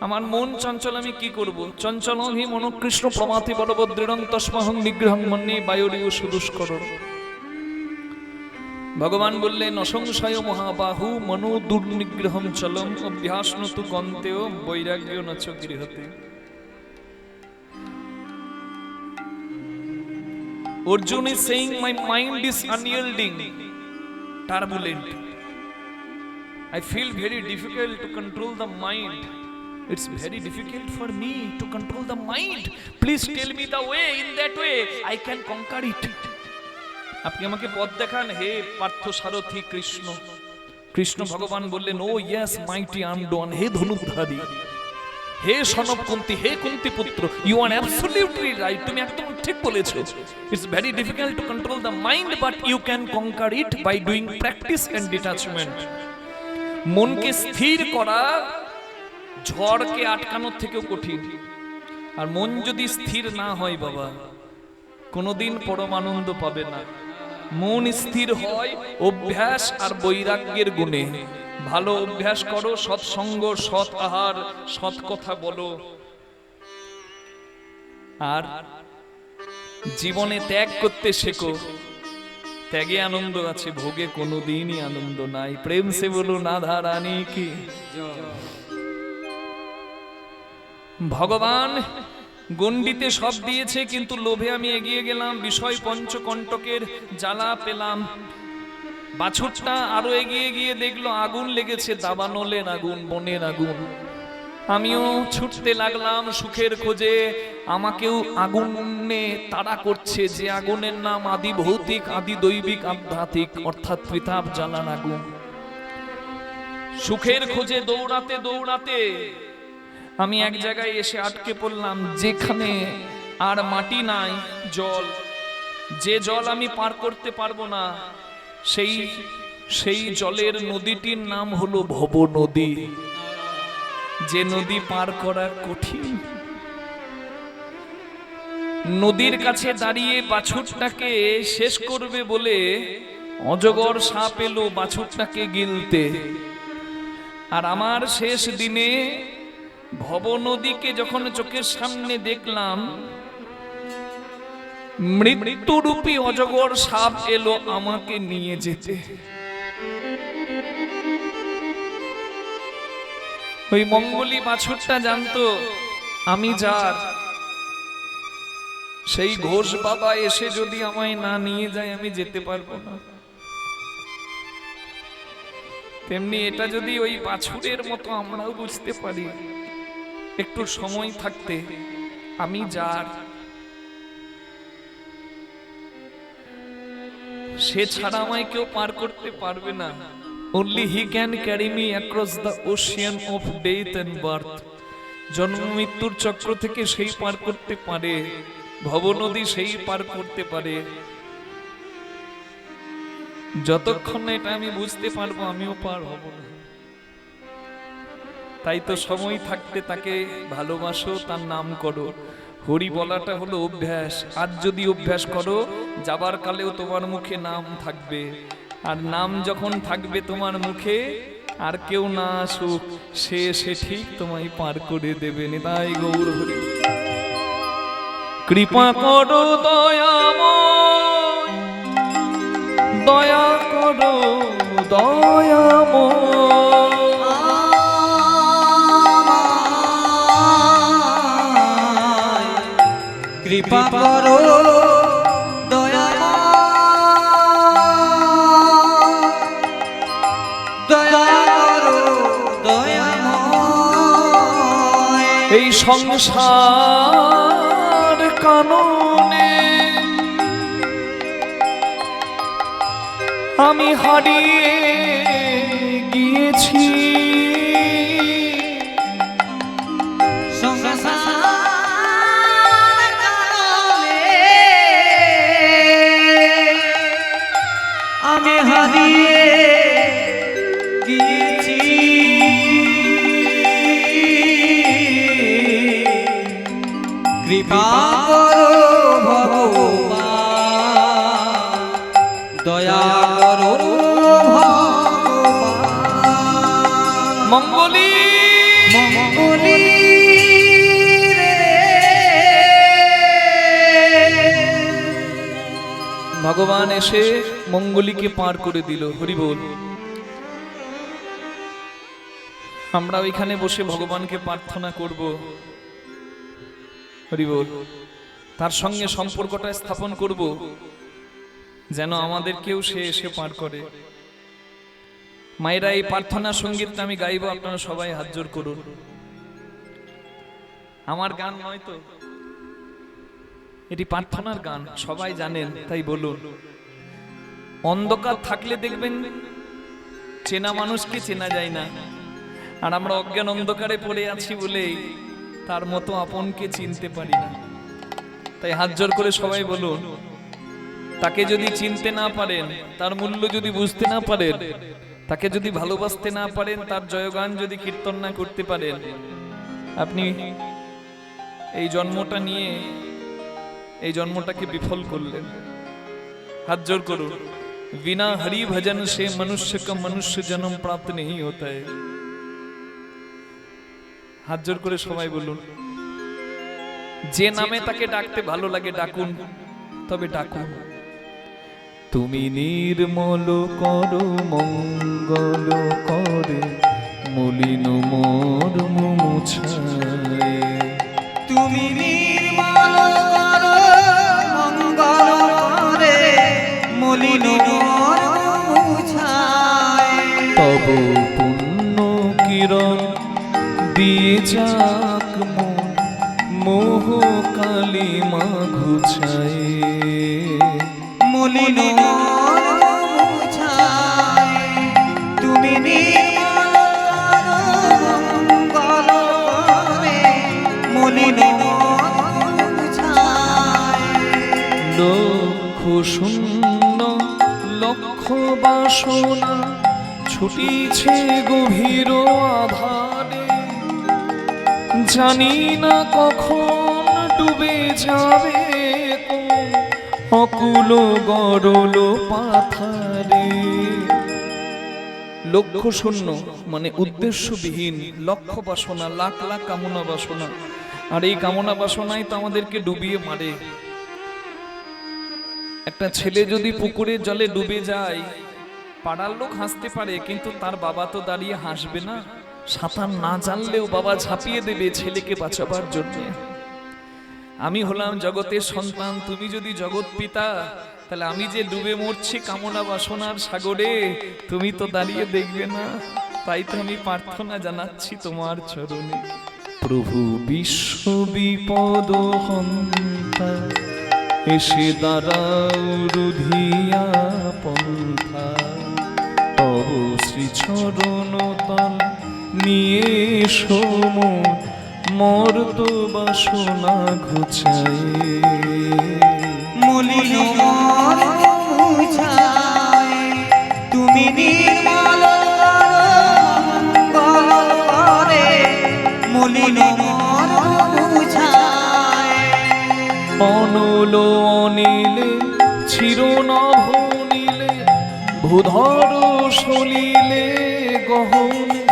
আমার মন চঞ্চল, আমি কি করব? চঞ্চল হি মন কৃষ্ণ প্রমাতি বলবদ্দৃঢ়ং তস্মাহং নিগ্রহং মন্যে বায়ুরিও সুদুষ্কর। ভগবান বললেন, অসংশয় মহাবাহু মনো দুর্নিগ্রহম চলম অভ্যাসন তু গন্তেয় বৈরাগ্য নচ গৃহতে। Arjun is saying my mind is unyielding, turbulent. I feel very difficult to control the mind. It's very difficult for me to control the mind. Please tell me the way, in that way I can conquer it. আপনি আমাকে পথ দেখান হে পার্থ সারথি কৃষ্ণ। কৃষ্ণ ভগবান বললেন, oh yes mighty আনডন, হে ধনুর্ধারী, হে সনব কুন্তি, হে কুন্তি পুত্র, ইউ আর অ্যাবসলিউটলি রাইট, তুমি একদম ঠিক বলেছো। It's very difficult to control the mind, but you can conquer it by doing practice and detachment. মনকে স্থির করা ঝড়কে আটকানোর থেকেও কঠিন। আর মন যদি স্থির না হয় বাবা, কোনোদিন পরম আনন্দ পাবে না। মন স্থির হয় অভ্যাস আর বৈরাগ্যের গুণে। ভালো অভ্যাস করো, সৎসঙ্গ, সৎ আহার, সৎ কথা বলো, আর জীবনে ত্যাগ করতে শেখো। ত্যাগে আনন্দ আছে, ভোগে কোনোদিনই আনন্দ নাই। প্রেম সে বলুন রাধা রানী কি। ভগবান গণ্ডিতে সব দিয়েছে, কিন্তু লোভে আমি এগিয়ে গেলাম, বিষয় পঞ্চকণ্টকের জ্বালা পেলাম। বাছুরটা আরো এগিয়ে গিয়ে দেখলো আগুন লেগেছে, দাবানলের আগুন, বনের আগুন। আমিও ছুটতে লাগলাম সুখের খোঁজে। আমাকেও আগুনে তাড়া করছে, যে আগুনের নাম আদি ভৌতিক, আদি দৈবিক, আধ্যাত্মিক, অর্থাৎ ত্রিতাপ জ্বালার আগুন। সুখের খোঁজে দৌড়াতে দৌড়াতে আমি এক জায়গায় এসে আটকে পড়লাম, যেখানে আর মাটি নাই, জল। যে জল আমি পার করতে পারবো না, সেই জলের নদীটির নাম হলো ভব নদী। যে নদী পার করা কঠিন। নদীর কাছে দাঁড়িয়ে বাছুরটাকে শেষ করবে বলে অজগর সাপ এলো বাছুরটাকে গিলতে। আর আমার শেষ দিনে ভব নদীকে যখন চোখের সামনে দেখলাম, মৃত্যুরূপী অজগর সাপ এলো আমাকে নিয়ে যেতে। ওই মঙ্গলী বাছুরটা জানতো আমি যার, সেই ঘোষ বাবা এসে যদি আমায় না নিয়ে যায় আমি যেতে পারবো না। তেমনি এটা যদি ওই বাছুরের মতো আমরাও বুঝতে পারি, একটু সময় থাকতে আমি যার, সে ছাড়া আমায় কেউ পার করতে পারবে না। Only he can carry me across the ocean of death and birth. জন্ম মৃত্যুর চক্র থেকে সেই পার করতে পারে, ভব নদী সেই পার করতে পারে। যতক্ষণ না এটা আমি বুঝতে পারবো, আমিও পার হব না। তাই তো সময় থাকতে তাকে ভালোবাসো, তার নাম করো। হরি বলাটা হলো অভ্যাস। আজ যদি অভ্যাস করো, যাবার কালেও তোমার মুখে নাম থাকবে। আর নাম যখন থাকবে তোমার মুখে, আর কেউ না আসুক, সে ঠিক তোমায় পার করে দেবে। নিতাই গৌর হরি। কৃপা করো দয়াময়, দয়া করো দয়াময়। কৃপা করো দয়াময়, দয়া করো দয়াময়। এই সংসার কাননে আমি হারিয়ে গিয়েছি, সংসার কাননে আমি হারিয়ে গিয়েছি। কৃপা করো ভগবান, দয়া করো ভগবান। মঙ্গলী মঙ্গলী ভগবান এসে মঙ্গলীকে পার করে দিল। হরি বল। আমরা ওইখানে বসে ভগবানকে প্রার্থনা করব, হরি বল, তার সঙ্গে সম্পর্কটা স্থাপন করব যেন আমাদেরকেও সে এসে পার করে। মায়েরা এই প্রার্থনা সঙ্গীতটা আমি গাইব, আপনারা সবাই হাত জোড় করুন। আমার গান নয় তো, এটি প্রার্থনার গান, সবাই জানেন, তাই বলুন। অন্ধকার থাকলে দেখবেন চেনা মানুষকে চেনা যায় না, আর আমরা অজ্ঞান অন্ধকারে পড়ে আছি বলেই তার মতো আপনকে চিনতে পারি না। তাই হাত জোড় করে সবাই বলুন, তাকে যদি চিনতে না পারেন, তার মূল্য যদি বুঝতে না পারেন, তাকে যদি ভালোবাসতে না পারেন, তার জয়গান যদি কীর্তন না করতে পারেন, আপনি এই জন্মটা নিয়ে এই জন্মটাকে বিফল করলেন। हाथ जोड़ करो। बिना हरि भजन से मनुष्य का मनुष्य जन्म प्राप्त नहीं होता है। हाथ जोड़ करे सबाई बोलुन, जे नामे ताके डाकते भालो लागे डाकुन, तबे डाकुन। तुमी निर्मल करो मंगल करे मलिन मोर मुछाए। तुमी निर्मल करो मंगल करे मलिन मोर मुछाए। तब पुण्य किरण दिए जाक मोर मोह काली माँ घुछाए। मलिन मोर मुछाए। तुमी निर्मल करो मंगल करे मलिन मोर मुछाए। लक्ष शून्य लक्ष बासना छुटीছে গভীর আধারে। জানি না কখন ডুবে যাবে কোন অকুল গরল পাথারে। লক্ষ্য শূন্য মানে উদ্দেশ্যবিহীন, লক্ষ্য বাসনা, লাখ লাখ কামনা বাসনা, আর এই কামনা বাসনাই তো আমাদেরকে ডুবিয়ে মারে। একটা ছেলে যদি পুকুরের জলে ডুবে যায়, পাড়ার লোক হাসতে পারে, কিন্তু তার বাবা তো দাঁড়িয়ে হাসবে না। সাঁতার না জানলেও বাবা ঝাঁপিয়ে দেবে ছেলেকে বাঁচাবার জন্য। আমি হলাম জগতের সন্তান, তুমি যদি জগৎ পিতা, তাহলে আমি যে ডুবে মরছি কামনা বাসনার সাগরে, তুমি তো দাঁড়িয়ে দেখবে না। তাই তো আমি প্রার্থনা জানাচ্ছি তোমার চরণে। প্রভু বিশ্ব বিপদ হন্তা, এসে দাঁড়াও রুধিয়া পন্থা। তব শ্রীচরণ তল নিয়ে সমর মর্ত বাসনা ঘুচায়। মলিন মোর মুছায়। তুমি নির্মল মঙ্গল করে মলিন মোর মুছায়। অনল অনিলে চির নভনীলে ভূধর সলিলে গহনে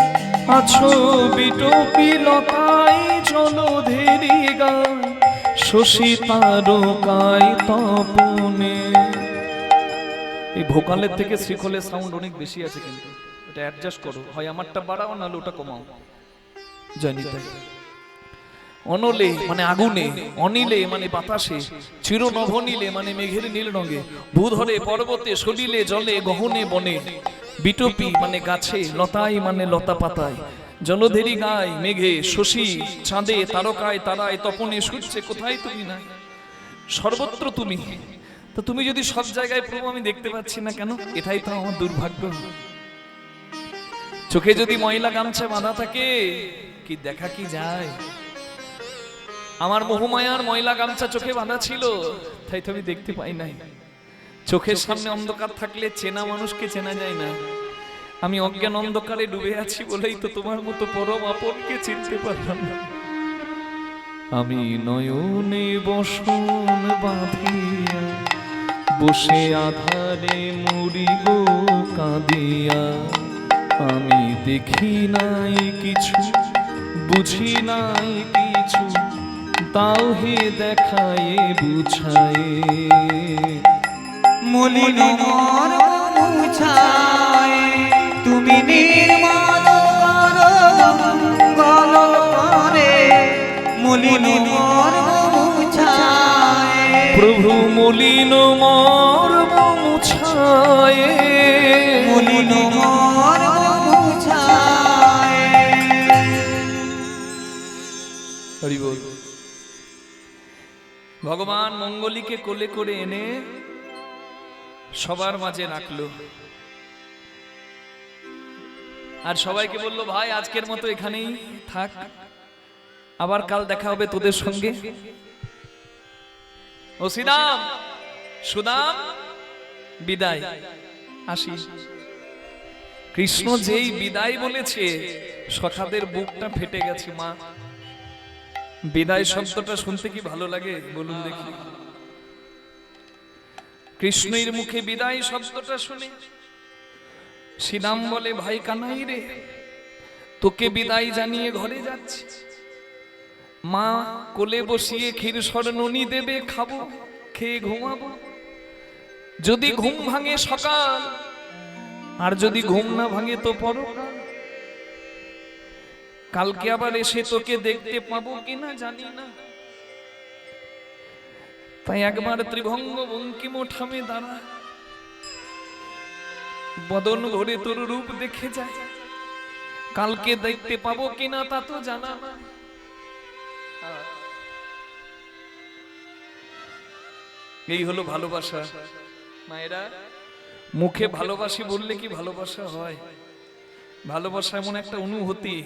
আছো বিটপি লতাই জলধেরি গায়। শশী তারকায় তপনে। এই ভোকালের থেকে শ্রীখলের সাউন্ড অনেক বেশি আছে, কিন্তু এটা অ্যাডজাস্ট করো, হয় আমারটা বাড়াও নাহলে ওটা কমাও। জয়নিতাই। অনলে মানে আগুনে, অনিলে মানে বাতাসে, চির নভনীলে মানে মেঘের নীল রঙে, ভূধরে পর্বতে, সলিলে জলে, গহনে বনে, বিটপি মানে গাছে, লতাই মানে লতা পাতায়, জলধেরি গায় মেঘে, শশী চাঁদে, তারকায় তারায়, তপনে সূর্যে, কোথায় তুমি না, সর্বত্র তুমি। তো তুমি যদি সব জায়গায় প্রভু আমি দেখতে পাচ্ছি না কেন? এটাই তো আমার দুর্ভাগ্য। চোখে যদি ময়লা গামছা বাঁধা থাকে, কি দেখা কি যায়? আমার মোহমায়ার ময়লা গামছা চোখে বাঁধা ছিল, তাই তো আমি দেখতে পাই নাই। চোখের সামনে অন্ধকার থাকলে চেনা মানুষকে চেনা যায় না। আমি অজ্ঞান অন্ধকারে ডুবে আছি বলেই তো তোমার মতো পরম আপনকে চিনতে পারলাম না। আমি নয়নে বসন বাঁধিয়া বসে আধারে মরি গো কাঁদিয়া। আমি দেখি নাই কিছু, বুঝি নাই কিছু, তাও হে দেখায়ে বুঝায়ে। মলিন মন মুছায় তুমি নির্মল করো মঙ্গল করে। মলিন মন মুছায় প্রভু মলিন মর্ম মুছায়। মলিন মন মুছায়। হরি বল। ভগবান মঙ্গলীকে কোলে করে এনে সবার মাঝে রাখলো, আর সবাইকে বললো ভাই আজকের মতো এখানেই থাক, আবার কাল দেখা হবে তোদের সঙ্গে। ও শ্রীরাম, সুদাম বিদায়, আসি। কৃষ্ণ যেই বিদায় বলেছে, সখাদের বুকটা ফেটে গেছে। মা, বিদায় শব্দটা শুনতে কি ভালো লাগে বলুন দেখি? কৃষ্ণের মুখে বিদায় শব্দটা শুনে শ্রীরাম বলে, ভাই কানাই রে, তোকে বিদায় জানিয়ে ঘরে যাচ্ছি। মা কোলে বসিয়ে ক্ষীর স্বর্ণনি দেবে, খাবো, খেয়ে ঘুমাবো। যদি ঘুম ভাঙে সকাল, আর যদি ঘুম না ভাঙে তো পরকাল। কালকে আবার এসে তোকে দেখতে পাবো কিনা জানি না। তাই একবার ত্রিভঙ্গ বঙ্কিম ঠামে দাঁড়া, বদন ভরে তোর রূপ দেখে যায়। কালকে দেখতে পাবো কিনা তা তো জানা না। এই হলো ভালোবাসা। মায়েরা, মুখে ভালোবাসি বললে কি ভালোবাসা হয়? ভালোবাসা এমন একটা অনুভূতি,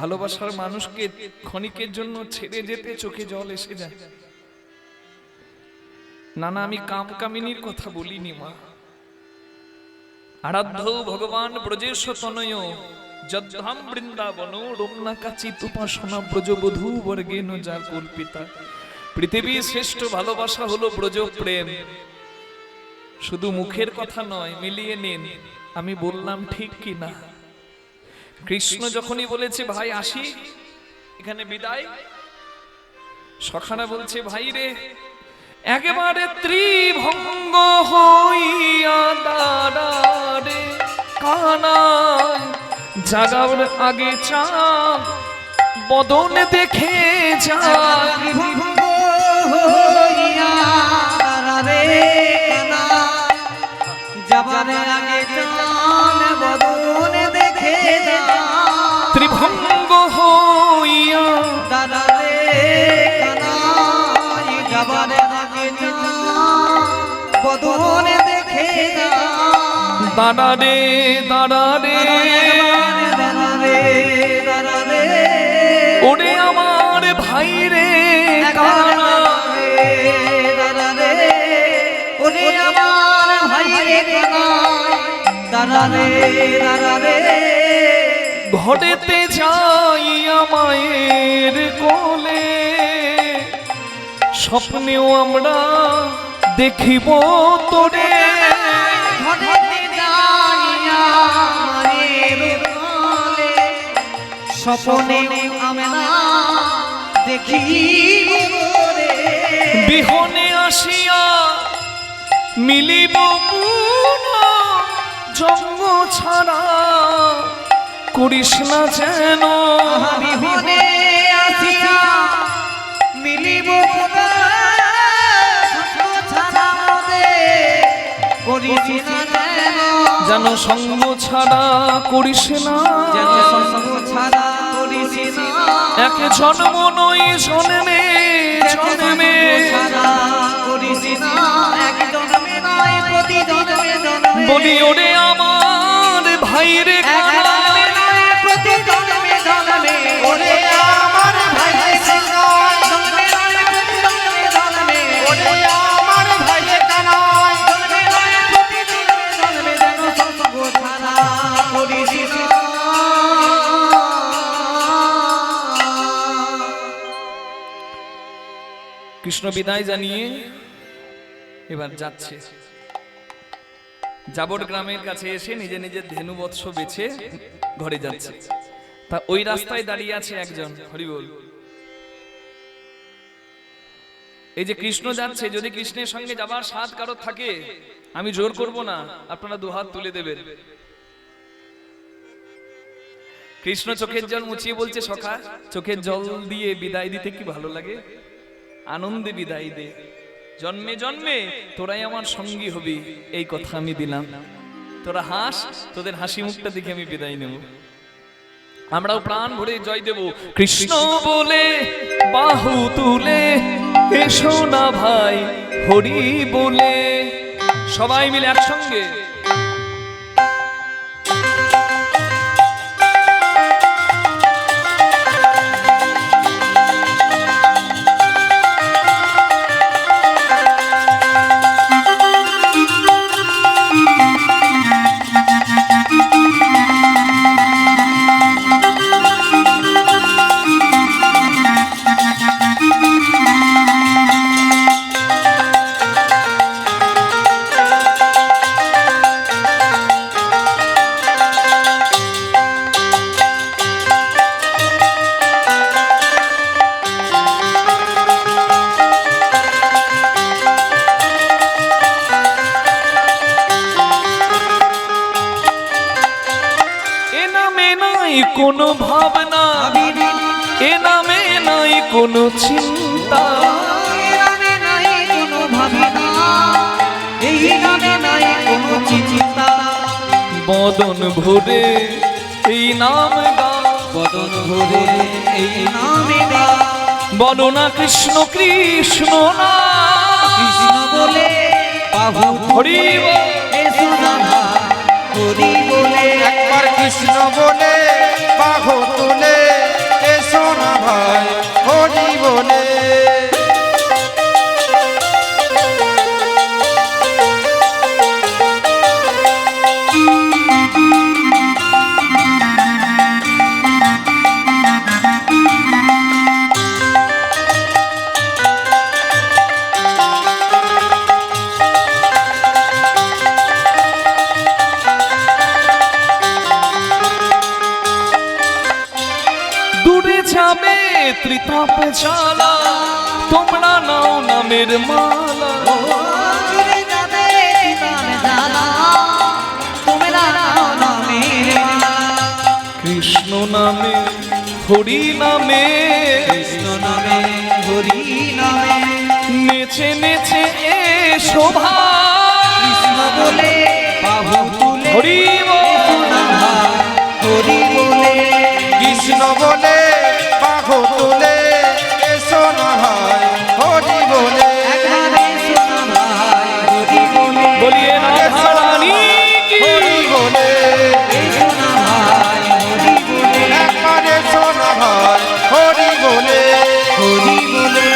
ভালোবাসার মানুষকে ক্ষণিকের জন্য ছেড়ে যেতে চোখে জল এসে যায়। না না, আমি কামকামিনীর কথা বলিনি মা। আরাধ্য ভগবান ব্রজেশ তনয় যদ্ধাম বৃন্দাবন রমনা কাচিত উপাসনা ব্রজবধূ বর্গেন যা কল্পিতা। পৃথিবীর শ্রেষ্ঠ ভালোবাসা হলো ব্রজ প্রেম। শুধু মুখের কথা নয়, মিলিয়ে নিন আমি বললাম ঠিক কি না। কৃষ্ণ যখনই বলেছে ভাই আসি, এখানে বিদায়, সখারা বলছে ভাই রে, একেবারে ত্রিভঙ্গ হইয়া দাঁড়ারে কানাই, জাগার আগে চাঁদ বদন দেখে যায়। ত্রিভঙ্গ হইয়া দাঁড়ারে কানাই, যাবার আগে চাঁদ বদন দেখে যায়। ত্রিভঙ্গ হইয়া দাঁড়ারে কানাই, যাবার আগে চাঁদ বদন দেখে যায়। দাঁড়ারে দাঁড়ারে দাঁড়ারে দাঁড়ারে ওরে আমার ভাই রে কানাই, দাঁড়ারে ওরে আমার ভাই রে কানাই, দাঁড়ারে দাঁড়ারে ঘরেতে যাইয়া মায়ের কোলে, স্বপ্নেও আমরা দেখিব তোরে। ঘরেতে যাইয়া মায়ের কোলে, স্বপ্নে আমরা দেখিব বিহনে আসিয়া মিলিব পুনা জন্ম ছাড়া করিস না যেন বিহনে আসিয়া মিলিব ছাড়া করিস না যেন সঙ্গ ছাড়া করিস না ছাড়া করিস না এক জন্ম নয় জন্মে জন্মে ছাড়া করিস না এক জন্মে নয় প্রতি জন্মে জন্মে বলি ওরে আমার ভাই রে কানাই প্রতি জন্মে জন্মে ওরে আমার ভাই কানাই জন্মে নয় প্রতি জন্মে জন্মে ওরে আমার ভাই কানাই জন্মে নয় প্রতি জন্মে জন্মে যেন সঙ্গ ছাড়া করিস না কৃষ্ণ বিদায় জানিয়ে এবার যাচ্ছে জাবর গ্রামের কাছে এসে নিজে নিজের ধেনু বৎস বেছে ঘরে যাচ্ছে তা ওই রাস্তায় দাঁড়িয়ে আছে একজন হরি বল এই যে কৃষ্ণ যাচ্ছে যদি কৃষ্ণের সঙ্গে যাবার স্বাদ কারো থাকে আমি জোর করব না আপনারা দুহাত তুলে দেবেন কৃষ্ণ চোখের জল মুছিয়ে বলছে সখা চোখের জল দিয়ে বিদায় দিতে কি ভালো লাগে আনন্দে বিদায় দে জন্মে জন্মে তোরাই আমার সঙ্গী হবি এই কথা আমি দিলাম তোরা হাস তোদের হাসি মুখটা দেখে আমি বিদায় নেব আমরাও প্রাণ ভরে জয় দেব কৃষ্ণ বলে বাহু তুলে এসো না ভাই হরি বলে সবাই মিলে একসঙ্গে কোনো ভাবনা এ নামে নাই কোনো চিন্তা এই নামে নাই কোনো ভাবনা এই নামে নাই কোনো চিন্তা বদন ভরে এই নাম গা বদন ভরে এই নামে গা বলো না কৃষ্ণ কৃষ্ণ না কৃষ্ণ বলে বাহু হরি বল। এসো না হরি বলে একবার কৃষ্ণ বলে বাহু তুলে এসো না ভাই হরি বলে যাবে ত্রিতাপ জ্বালা তোমরা নাও নামের মালা চলে যাবে তার জ্বালা তোমরা নাও নামের মালা কৃষ্ণ নামে হরি নামে কৃষ্ণ নামে হরি নামে নেচে নেচে এ শোভা কৃষ্ণ বলে বাহু তুলে হরি বল। হরি বলে কৃষ্ণ বলে বাহু তুলে এসো না ভাই হরি বলে একবারে শোনা ভাই হরি বলে বলিয়ে রাধা রানী কি হরি বলে এসো না ভাই হরি বলে একবারে শোনা ভাই হরি বলে হরি বলে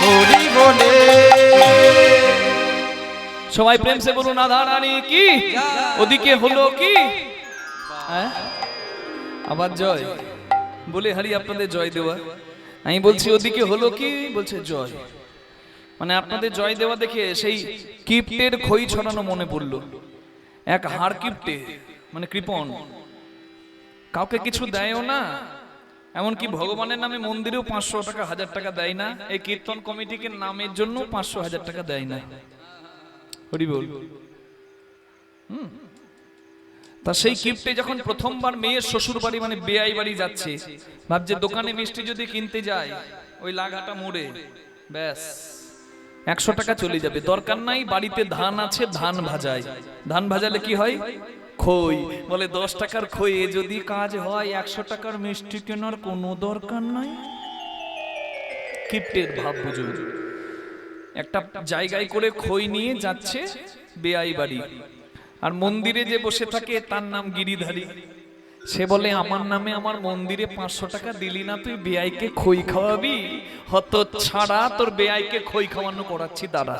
হরি বলে সবাই প্রেম সে বলুন রাধা রানী কি ওদিকে হলো কি হ্যাঁ? আবার জয় বলে হারি আপনাদের জয় দেওয়া আমি বলছি ওদিকে হলো কি বলছে জয় মানে আপনাদের জয় দেওয়া দেখে সেই কিপ্টের খই ছড়ানো মনে পড়লো এক হাড় কিপ্টে মানে কৃপণ কাউকে কিছু দেয়ও না এমনকি ভগবানের নামে মন্দিরেও 500 টাকা 1000 টাকা দেয় না, এই কীর্তন কমিটিকে নামের জন্য 500 1000 টাকা দেয় না। হরি বল। তা সেই কিপ্টে যখন প্রথমবার মেয়ের শ্বশুর বাড়ি মানে বেয়াই বাড়ি যাচ্ছে, ভাবছে দোকানে মিষ্টি যদি কিনতে যায় ওই লাগাটা মোড়ে ব্যাস 100 টাকা চলে যাবে, দরকার নাই, বাড়িতে ধান আছে, ধান ভাজায়। ধান ভাজালে কি হয়? খই। বলে 10 টাকার খইয়ে যদি কাজ হয় 100 টাকার মিষ্টি কেনার কোনো দরকার নাই। কিপ্টের ভাব বুঝুন। একটা জায়গায় করে খই নিয়ে যাচ্ছে বেয়াই বাড়ি, আর মন্দিরে যে বসে থাকে তার নাম গিরিধারী। সে বলে আমার নামে আমার মন্দিরে 500 টাকা দিলি না, তুই বেয়াইকে খই খাওয়াবি? হত ছাড়া, তোর বেয়াইকে খই খাওয়ানো করাচ্ছি দাঁড়া।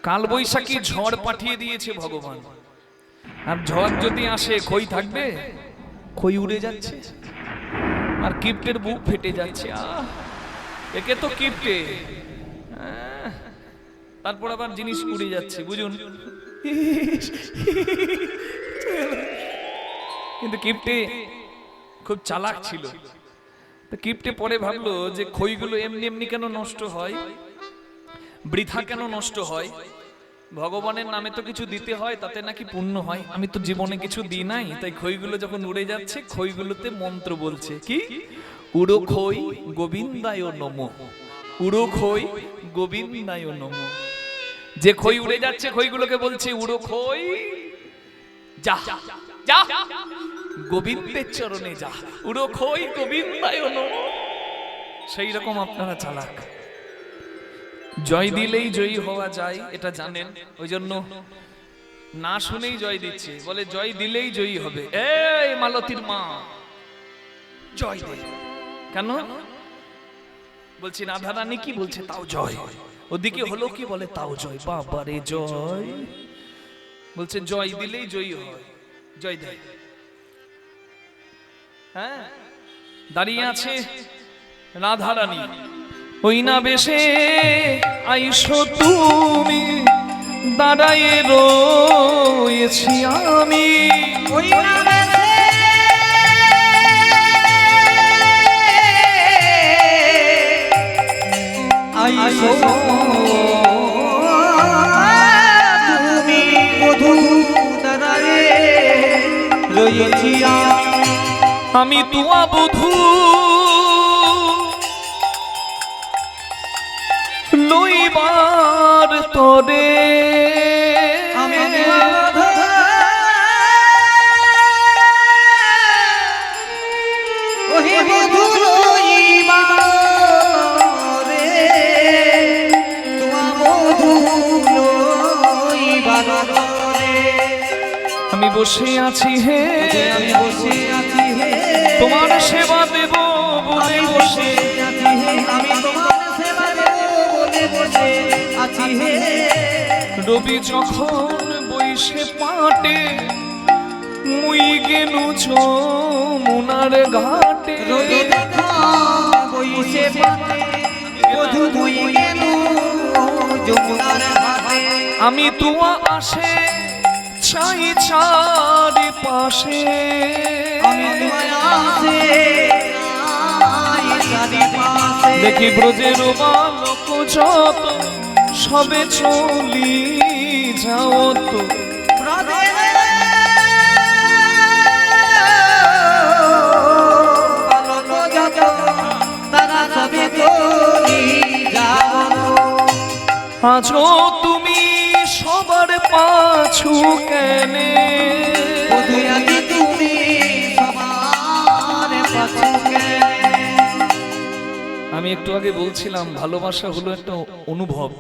কাল বৈশাখী ঝড় পাঠিয়ে দিয়েছে ভগবান, আর ঝড় যদি আসে খই থাকবে? খই উড়ে যাচ্ছে, আর কিপ্টের বুক ফেটে যাচ্ছে। একে তো কিপ্টে, তারপর আবার জিনিস উড়ে যাচ্ছে বুঝুন। কিন্তু কিপ্টে খুব চালাক ছিল। তো কিপ্টে পরে ভাবলো যে খইগুলো এমনি এমনি কেন নষ্ট হয়, বৃথা কেন নষ্ট হয়? ভগবানের নামে তো কিছু দিতে হয়, তাতে নাকি পুণ্য হয়। আমি তো জীবনে কিছু দিই নাই, তাই খইগুলো যখন উড়ে যাচ্ছে খইগুলোতে মন্ত্র বলছে, কি? উড়ো খই গোবিন্দায় নমঃ, উড়ো খই গোবিন্দায় নমঃ। যে খই উড়ে যাচ্ছে খইগুলোকে বলছে উড়ো খই যা যা গোবিন্দের চরণে যা, উড়ো খই গোবিন্দায় নমঃ। সেই রকম আপনারা চালাক, জয় দিলেই জয়ী হওয়া যায় এটা জানেন, ওই জন্য না শুনেই জয় দিচ্ছে। বলে জয় দিলেই জয়ী হবে। এই মালতীর মা জয় দে। কেন? বলছি রাধারানী কি বলছে? তাও জয়। ওদিকে হলো কি? বলে তাও জয়। বাবারে জয়। বলছে জয় দিলেই জয়ী হয়, জয় দেয়। হ্যাঁ, দাঁড়িয়ে আছে রাধারানী, ওই না বেশে আইসো তুমি, দাঁড়ায়ে রয়েছি আমি। ওই না বেশে আইসো তুমি, বধূ দাঁড়ায়ে রয়েছি আমি তুয়া বধূ লইবার তরে। আমি ওহে বধূ লইবার রে, তোমা বধূ লইবার তরে। আমি বসে আছি হে, আমি বসে আছি হে, তোমার সেবা দেব বলে বসে আছি হে, আমি তোমার সেবা দেব বলে বসে আছি হে। রবি যখন বইসে পাটে, মুই গেলু যমুনার ঘাটে। রবি যখন বইসে পাটে, বধূ মুই গেলু যমুনার ঘাটে। আমি তুয়া আসে চাই চারি পাশে, আমি তোমায় আসে চারি পাশে। দেখি ব্রজের বালক যত সবে চলি যাও তো। বালক যত তারা সবে চলি যাও। আজও তুমি সবার পাছু কেনে, বধূ আগে তুমি সবার পাছু কেনে। আমি একটু আগে বলছিলাম ভালোবাসা হলো একটা অনুভব।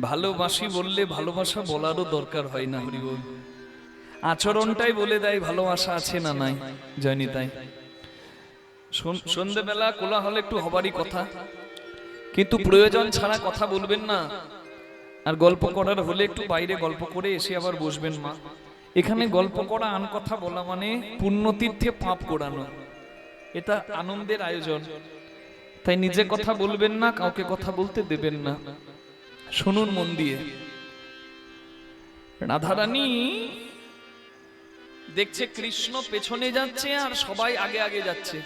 ভালোবাসি বললে ভালোবাসা বলারও দরকার হয় না। হরি বল। আচরণটাই বলে দেয় ভালোবাসা আছে না নাই। জয়নি তাই সন্ধ্যেবেলা কোলাহল একটু হবারই কথা, কিন্তু প্রয়োজন ছাড়া কথা বলবেন না। আর গল্প করার হলে একটু বাইরে গল্প করে এসে আবার বসবেন মা। এখানে গল্প করা আন কথা বলা মানে পুণ্যতীর্থে পাপ কোড়ানো, এটা আনন্দের আয়োজন। তাই নিজে কথা বলবেন না, কাউকে কথা বলতে দেবেন না। শুনুন মন দিয়ে। রাধারানী দেখছে কৃষ্ণ পেছনে যাচ্ছে আর সবাই আগে আগে যাচ্ছে।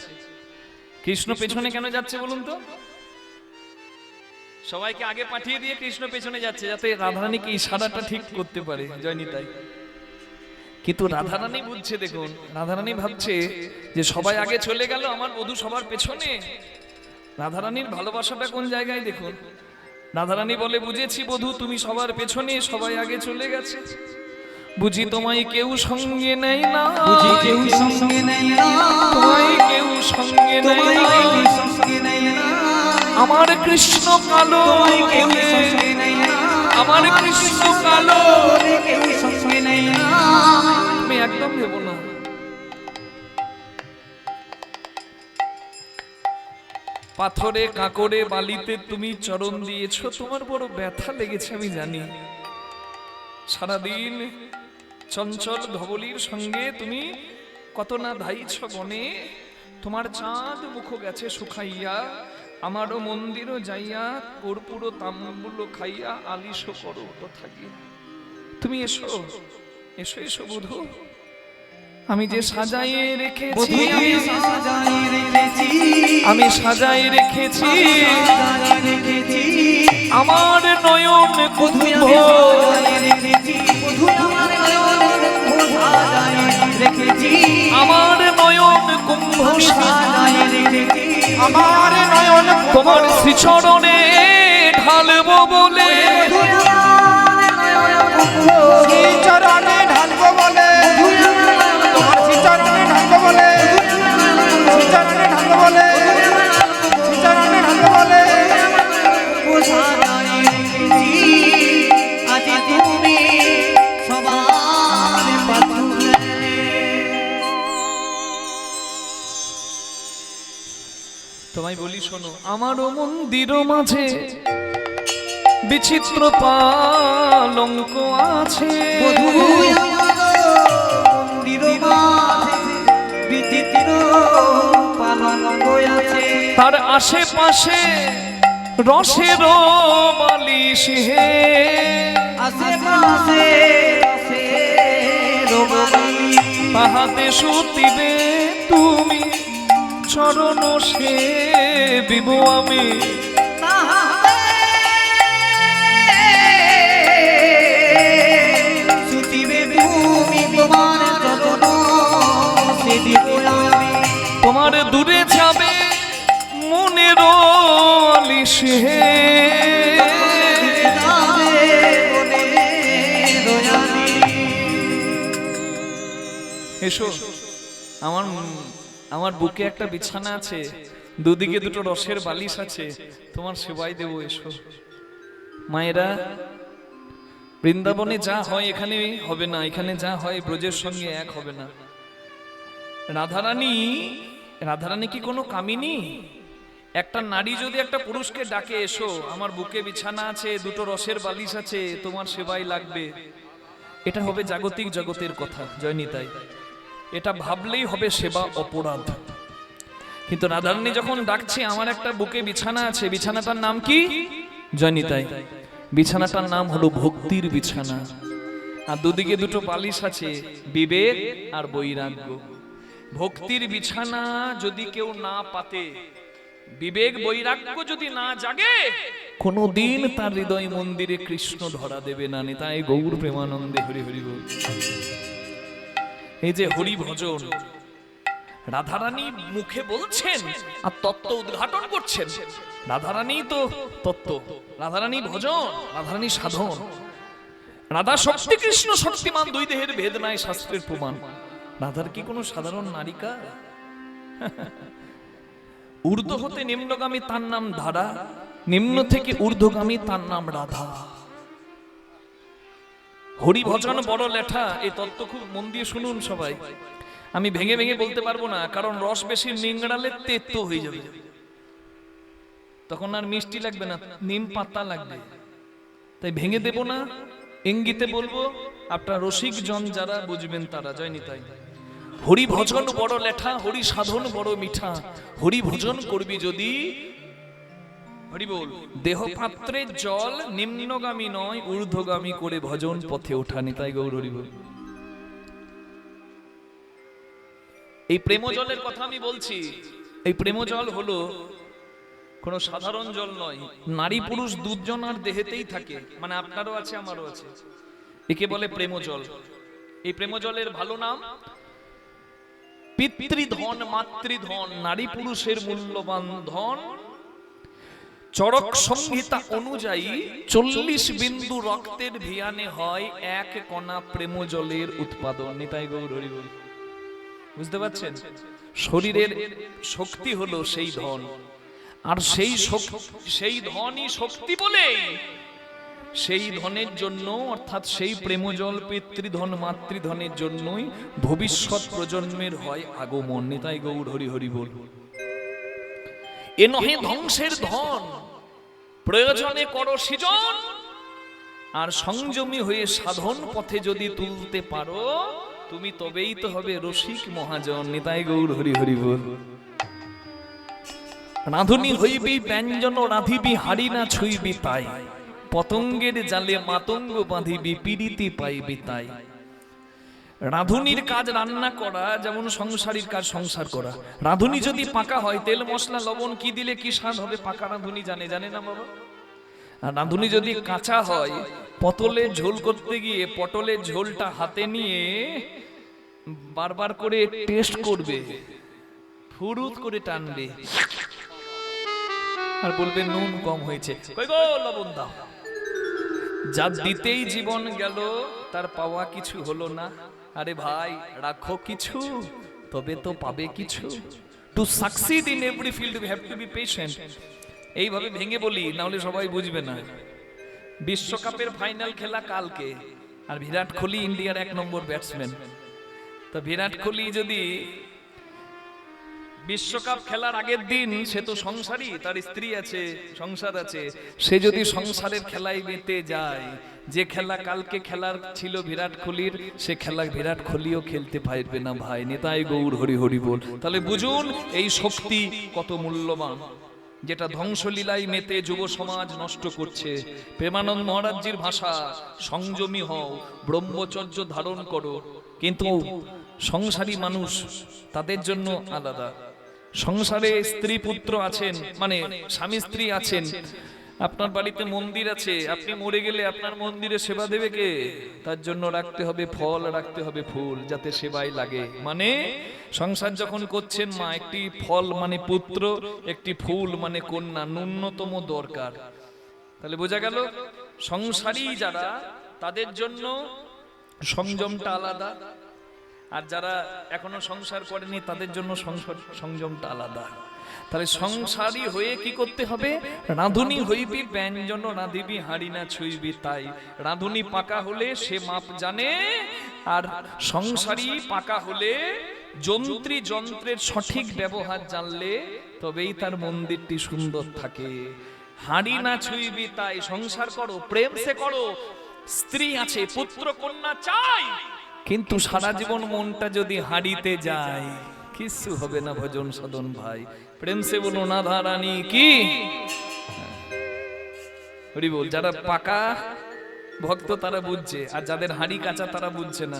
কৃষ্ণ পেছনে কেন যাচ্ছে বলুন তো? সবাইকে আগে পাঠিয়ে দিয়ে কৃষ্ণ পেছনে যাচ্ছে যাতে রাধারানীকে ইশারাটা ঠিক করতে পারে, জয়নিতাই। কিন্তু রাধারানী বুঝছে, দেখুন রাধারানী ভাবছে যে সবাই আগে চলে গেল, আমার বধূ সবার পেছনে। রাধারানীর ভালোবাসাটা কোন জায়গায় দেখুন। রাধারানী বলে, বুঝেছি বধূ, তুমি সবার পেছনে, সবাই আগে চলে গেছে। বুঝি তোমায় কেউ সঙ্গে নেয় না, বুঝি কেউ সঙ্গে নেই না, তোমায় কেউ সঙ্গে নেয় তোমায় না। কেউ সঙ্গে নেই না, আমার কৃষ্ণ কালো তোমায় কেউ বলে, সঙ্গে নেই না, আমার কৃষ্ণ কালো। বলে কেউ সঙ্গে নেই না। তুমি একদম ভেবো না। পাথরে কাঁকড়ে বালিতে তুমি চরণ দিয়েছো, তোমার বড় ব্যথা লেগেছে আমি জানি। সারাদিন চঞ্চল ধবলির সঙ্গে তুমি কত না ধাইছ বনে, তোমার চাঁদ মুখ গেছে শুকাইয়া, আমারও মন্দিরও যাইয়া কর্পূর তাম্বুল খাইয়া আলিশ করো তো থাকি। তুমি এসো এসো এসো বধূ, আমি যে সাজাইয়ে রেখেছি, বধূ আমি সাজাই রেখেছি, আমি সাজাই রেখেছি সাজাই রেখেছি, আমার নয়ন বধূ কুম্ভ। আমি সাজাই রেখেছি, বধূ আমার নয়নের কুম্ভ সাজাই রেখেছি, আমার নয়ন কুম্ভ আমি সাজাই রেখেছি, আমার নয়ন তোমার শ্রীচরণে ঢালবো বলে, চরণে ঢালবো বলে, তোমার চরণে ঢালবো বলে, চরণে ঢালবো বলে, চরণে ঢালবো বলে। তোমায় বলি শোনো, আমারও মন্দির মাঝে বিচিত্র পালঙ্ক আছে, তার আশেপাশে রসের বালিশ হে, তাহাতে শুতিবে তুমি চরণ সে বিব আমি। তোমার দূরে যাবে মনের আলিশ হে, এসো আমার আমার বুকে একটা বিছানা আছে, দুদিকে দুটো রসের বালিশ আছে, তোমার সেবাই দেবো, এসো। মায়েরা, বৃন্দাবনে যা হয় এখানে হবে না, এখানে যা হয় ব্রজের সঙ্গে এক হবে না। রাধারানী, রাধারানী কি কোনো কামিনী? একটা নারী যদি একটা পুরুষকে ডাকে, এসো আমার বুকে বিছানা আছে, দুটো রসের বালিশ আছে, তোমার সেবাই লাগবে, এটা হবে জাগতিক জগতের কথা, জয়নিতাই। এটা ভাবলেই হবে সেবা অপরাধ। কিন্তু রাধারানী যখন ডাকছে, আমার একটা বুকে বিছানা আছে, বিছানাটার নাম কি? জয়নিতাই। বিছানাটার নাম হলো ভক্তির বিছানা, আর দুদিকে দুটো বালিশ আছে, বিবেক আর বৈরাগ্য। ভক্তির বিছানা যদি কেউ না পাতে, বিবেক বৈরাগ্য যদি না জাগে, কোনদিন তার হৃদয় মন্দিরে কৃষ্ণ ধরা দেবে না। নিতাই গৌর প্রেমানন্দে হরি হরি বল। এই যে হরি ভজন, রাধারানী মুখে বলছেন আর তত্ত্ব উদ্ঘাটন করছেন। রাধারানী তো তত্ত্ব, রাধারানী ভজন, রাধারানী সাধন। রাধা শক্তি, কৃষ্ণ শক্তিমান, দুই দেহের ভেদ নাই শাস্ত্রের প্রমাণ। রাধার কি কোনো সাধারণ নারিকা? ঊর্ধ্ব হতে নিম্নগামী তার নাম ধারা, নিম্ন থেকে ঊর্ধ্বগামী তার নাম রাধা। হরি ভজন বড় লেঠা, এই তত্ত্ব খুব মন দিয়ে শুনুন সবাই। আমি ভেঙে ভেঙে বলতে পারবো না, কারণ রস বেশি নিংড়ালে তেতো হয়ে যাবে, তখন আর মিষ্টি লাগবে না, নিম পাতা লাগবে। তাই ভেঙে দেব না, ইঙ্গিতে বলবো, আপনার রসিক জন যারা বুঝবেন তারা। জয়নিতাই। হরি ভজন বড় লেঠা, হরি সাধন বড় মিঠা। হরি ভজন করবি যদি, হরি বল, দেহ পাত্রের জল নিম্নগামী নয় ঊর্ধ্বগামী করে ভজন পথে ওঠা। নিতাই গৌর হরি বল। এই প্রেম জলের কথা আমি বলছি, এই প্রেম জল হলো কোনো সাধারণ জল নয়, নারী পুরুষ দুজনার দেহেতেই থাকে, মানে আপনারও আছে আমারও আছে, একে বলে প্রেম জল। এই প্রেম জলের ভালো নাম পিতৃধন মাতৃধন, নারী পুরুষের মূল্যবান ধন। চরক সংহিতা অনুযায়ী 40 বিন্দু রক্তের ভিয়ানে হয় 1 কণা প্রেম জলের উৎপাদন। নিতাই গৌর হরি বল। বুঝতে পারছেন? শরীরের শক্তি হলো সেই ধন, আর সেই ধনই শক্তি বলে সেই ধনের জন্য, অর্থাৎ সেই প্রেমজল পিতৃধন মাতৃধনের জন্যই ভবিষ্যৎ প্রজন্মের হয় আগমন। নিতাই গৌর হরি হরি বল। এ নহে ধ্বংসের ধন, প্রয়োজনে করো সৃজন, আর সংযমী হয়ে সাধন পথে যদি তুলতে পারো তুমি, তবেই তো হবে রসিক মহাজন। নিতাই গৌর হরি হরি বল। রাঁধুনি হইবি ব্যঞ্জন রাঁধিবি, হাড়ি না ছুঁইবি তাই, পতঙ্গের জালে মাতঙ্গ বাঁধিবি, পিড়িতি পাইবি তাই। রাঁধুনির কাজ রান্না করা, যেমন সংসারীর কাজ সংসার করা। রাঁধুনি যদি পাকা হয়, তেল মশলা লবণ কি দিলে কি স্বাদ হবে পাকা রাঁধুনি জানে, জানে না বাবা? আর রাঁধুনি যদি কাঁচা হয়, পটলের ঝোল করতে গিয়ে পটলের ঝোলটা হাতে নিয়ে বারবার করে টেস্ট করবে, ফুরুত করে টানবে আর বলবে নুন কম হয়েছে, কই গো লবণ দাও। যার দিতেই জীবন গেল তার পাওয়া কিছু হলো না। আরে ভাই রাখো কিছু, তবে তো পাবে কিছু। To succeed in every field you have to be patient. এইভাবে ভেঙে বলি, না হলে সবাই বুঝবে না। বিশ্বকাপের ফাইনাল খেলা কালকে, আর বিরাট কোহলি ইন্ডিয়ার 1 নম্বর ব্যাটসম্যান। তো বিরাট কোহলি যদি বিশ্বকাপ খেলার আগের দিন, সে তো সংসারী, তার স্ত্রী আছে, সংসার আছে, সে যদি সংসারের খেলায় মেতে যায়, যে খেলা কালকে খেলার ছিল বিরাট কোহলির, সে খেলা বিরাট কোহলিও খেলতে পারবে না ভাই। নিতাই গৌর হরি হরি বল। তাহলে বুঝুন এই শক্তি কত মূল্যবান, যেটা ধ্বংসলীলায় মেতে যুব সমাজ নষ্ট করছে। প্রেমানন্দ মহারাজজির ভাষা, সংযমী হও, ব্রহ্মচর্য ধারণ করো। কিন্তু সংসারী মানুষ তাদের জন্য আলাদা। সংসারে স্ত্রী পুত্র আছেন, মানে স্বামী স্ত্রী আছেন, আপনার বাড়িতে মন্দির আছে, আপনি মরে গেলে আপনার মন্দিরে সেবা দেবে কে? তার জন্য রাখতে হবে ফল, রাখতে হবে ফুল, যাতে সেবায় লাগে। মানে সংসার যখন করছেন মা, একটি ফল মানে পুত্র, একটি ফুল মানে কন্যা, ন্যূনতম দরকার। তাহলে বোঝা গেল সংসারী যারা, তাদের জন্য সংযমটা আলাদা, আর যারা এখনো সংসার করেনি তাদের জন্য সংযমটা আলাদা। তাহলে সংসারী হয়ে কি করতে হবে? রাঁধুনি হইবি ব্যঞ্জন রাঁধিবি, হাড়ি না ছুঁইবি তাই। রাঁধুনি পাকা হলে সে মাপ জানে, আর সংসারী পাকা হলে যন্ত্রী যন্ত্রের সঠিক ব্যবহার জানলে তবেই তার মন্দিরটি সুন্দর থাকে। হাড়ি না ছুঁইবি তাই। সংসার করো, প্রেম সে করো, স্ত্রী আছে, পুত্র কন্যা চাই, কিন্তু সারা জীবন মনটা যদি হাঁড়িতে যায় কিছু হবে না ভজন সাধন ভাই। প্রেম সে বলো রাধা রানী কি হরি বল। যারা পাকা ভক্ত তারা বুঝছে, আর যাদের হাঁড়ি কাঁচা তারা বুঝছে না।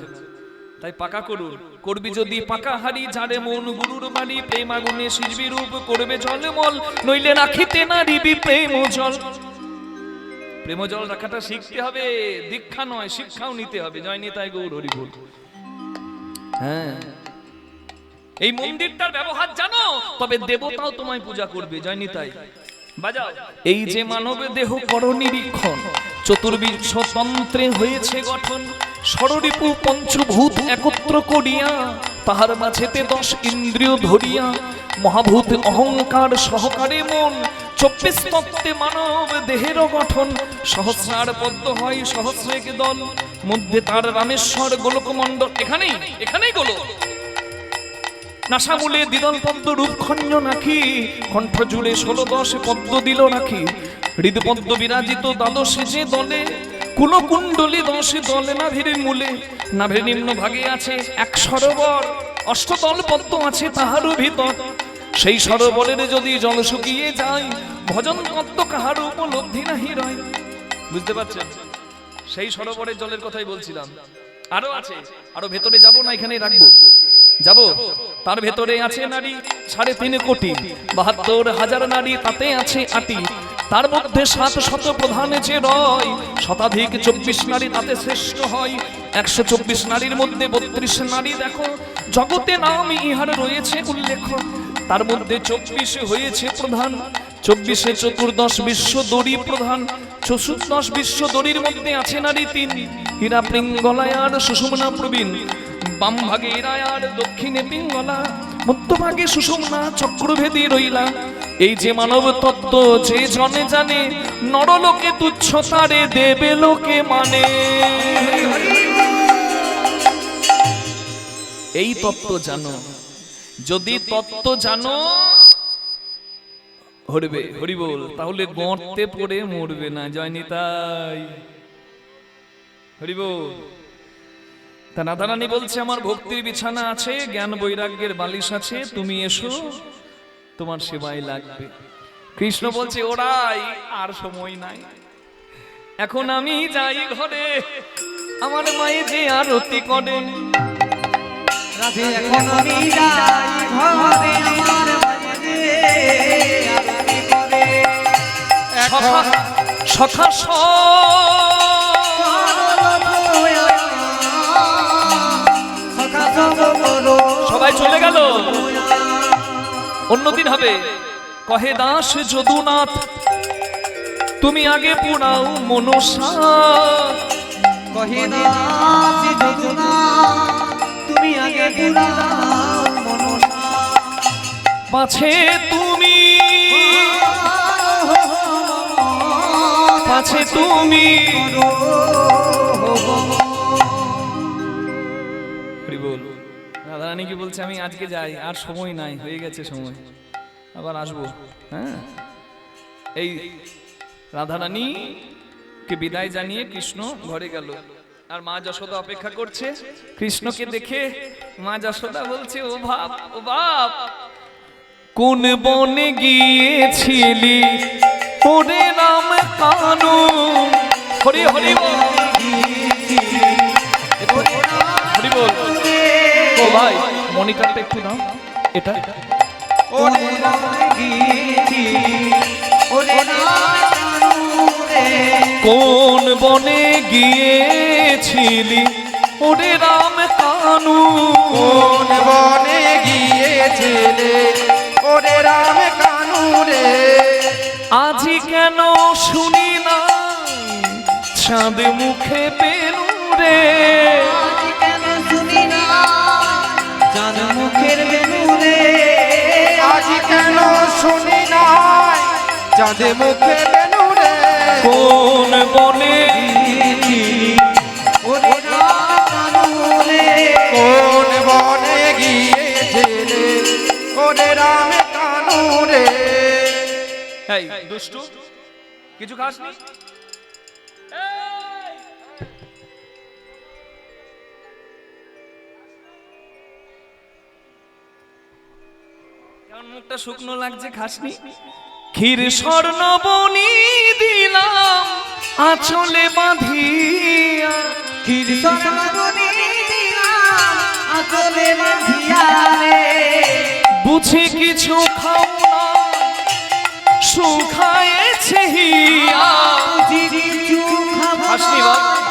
তাই পাকা করুন। করবি যদি পাকা হাড়ি, যারে মন গুরুর বাড়ি, প্রেম আগুনে সিজবি রূপ করবে জলমল, নইলে রাখিতে না দিবি প্রেম জল। প্রেম জল রাখাটা শিখতে হবে, দীক্ষা নয়, শিক্ষাও নিতে হবে। জয় নিতাই গৌর হরি বল। হ্যাঁ, এই মন্দিরটার ব্যবহার জানো, তবে দেবতাও তোমায় পূজা করবে। জয় নিতাই বাজাও। এই যে মানব দেহ কর নিরীক্ষণ, চতুর্বিংশ তন্ত্রে হয়েছে গঠন, ষড়রিপু পঞ্চভূত একত্র করিয়া, তাহার মাঝেতে 10 ইন্দ্রিয় ধরিয়া, মহাভূত অহংকার সহকারে মন, 24 তত্ত্বে মানব দেহের গঠন, সহস্রার পদ্ম হয় সহস্রেক দল, মধ্যে তার রামেশ্বর গোলকমণ্ডল। এখানেই গোলক। নাসামূলে দ্বিদল পদ্ম রূপ খঞ্জ নাকি, কণ্ঠ জুড়ে 16-10 পদ্ম দিল রাখি, হৃদপদ্ম বিরাজিত দ্বাদশ যে দলে, কুলকুণ্ডলী 10 দলে নাভির মূলে, নাভির নিম্ন ভাগে আছে 1 সরোবর, 8 দল পদ্ম আছে তাহারও ভিতর, সেই সরোবরের যদি জল শুকিয়ে যায়, ভজন তত্ত্ব কাহার উপলব্ধি নাহি রয়। বুঝতে পারছেন? সেই সরোবরের জলের কথাই বলছিলাম। আরো আছে, আরো ভেতরে যাব না, এখানেই রাখবো। যাব। তার ভেতরে আছে নারী 3.5 কোটি, 72,000 নারী, তাতে আছে 8টি। তার মধ্যে 700 প্রধানে যে রয়, শতাধিক 24 নারী তাতে শ্রেষ্ঠ হয়। 124 নারীর মধ্যে 32 নারী দেখো, জগতে নাম ইহার রয়েছে উল্লেখ। তার মধ্যে 24 হয়েছে প্রধান, 24 14 বিশ্ব দড়ি প্রধান। 14 বিশ্ব দড়ির মধ্যে আছে নারী 3, হীরা পিঙ্গলায় আর সুষুম্না প্রবীণ। বাম ভাগে হীরায়ার, দক্ষিণে পিঙ্গলা, মধ্যভাগে সুষুম্না চক্রভেদী রইলা। এই যে মানব তত্ত্ব যে জনে জানে, নরলোকে তুচ্ছ তারে দেবে লোকে মানে। এই তত্ত্ব জানো, যদি তত্ত্ব জানো হরিবে হরি বল, তাহলে গর্তে পড়ে মরবে না। জয় নিতাই, হরি বল। তা রাধারানী বলছে আমার ভক্তির বিছানা আছে, জ্ঞান বৈরাগ্যের বালিশ আছে, তুমি এসো তোমার সেবায় লাগবে। কৃষ্ণ বলছে ওরাই, আর সময় নাই, এখন আমি যাই ঘরে, আমার মায়ে যে আরতি করে। রাধে এখন আমি যাই ঘরে, আমার মায়ে যে আরতি করে। সখা সখা সবাই চলে গেল, অন্যদিন হবে। কহে দাস যদুনাথ তুমি আগে পুরাও মনসা, কহে দাস যদুনাথ তুমি আগে পুরাও মনসা। পাছে তুমি পাছে তুমি রাধারানী কি বলছে আমি আজকে যাই, আর সময় নাই, হয়ে গেছে সময়, আবার আসবো। হ্যাঁ, এই রাধারানী কে বিদায় জানিয়ে কৃষ্ণ ঘরে গেল, আর মা যশোদা অপেক্ষা করছে কৃষ্ণকে দেখে। মা যশোদা বলছে ও বাপ, ও বাপ, কোন বনে গিয়েছিলি ওরে রাম কানু। হরি হরি বল, হরি বল। ও ভাই মনিটরটা একটু দাও, এটা ওরে রাম গীতি ওরে রাম রে। কোন বনে গিয়েছিলি ওরে রাম কানু। কোন বনে গিয়েছিলে ওরে রাম কানু রে। আজি কেন শুনি না চাঁদ মুখে পেলু রে। আজ কেন শুনি না চাঁদ মুখের বেনু রে। আজ কেন শুনি নাই চাঁদে মুখে বেনু রে। কোন বনে ওরে রাম কানু রে। কোন বনে গিয়েছিলে ওরে রাম কানু রে। এই দুষ্টু কিছু খাসনি? কেমন মুখটা শুকনো লাগছে, খাসনি? ক্ষীর স্বর্ণবনি দিলাম আঁচলে বাঁধিয়া। ক্ষীর স্বর্ণবনি দিলাম আঁচলে বাঁধিয়া রে। বুঝি কিছু খাও না শুকায়েছে হিয়া। বুঝি কিছু খাবো খাসনি না, বাপ,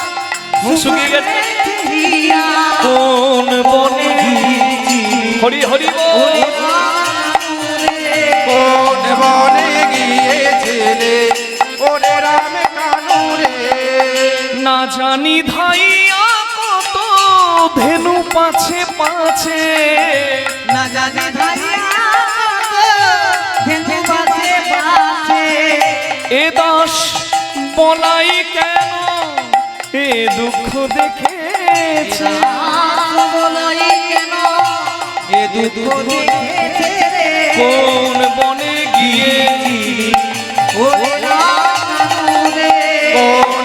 মুখ শুকিয়ে গেছে। হিয়া। কোন বনে হরি হরি বল। কোন বনে গিয়েছিলে ওরে রাম কানু রে। না জানি ধাইয়া কত ধেনু পাছে পাছে। না জানি ধাইয়া ধেনু পাছে পাছে। এ দাস বলাই কেন এ দুঃখ দেখেছে। বলাই কেন এ দুঃখ দেখেছে রে। কোন বনে গিয়ে ওরে রাম কানু রে। কোন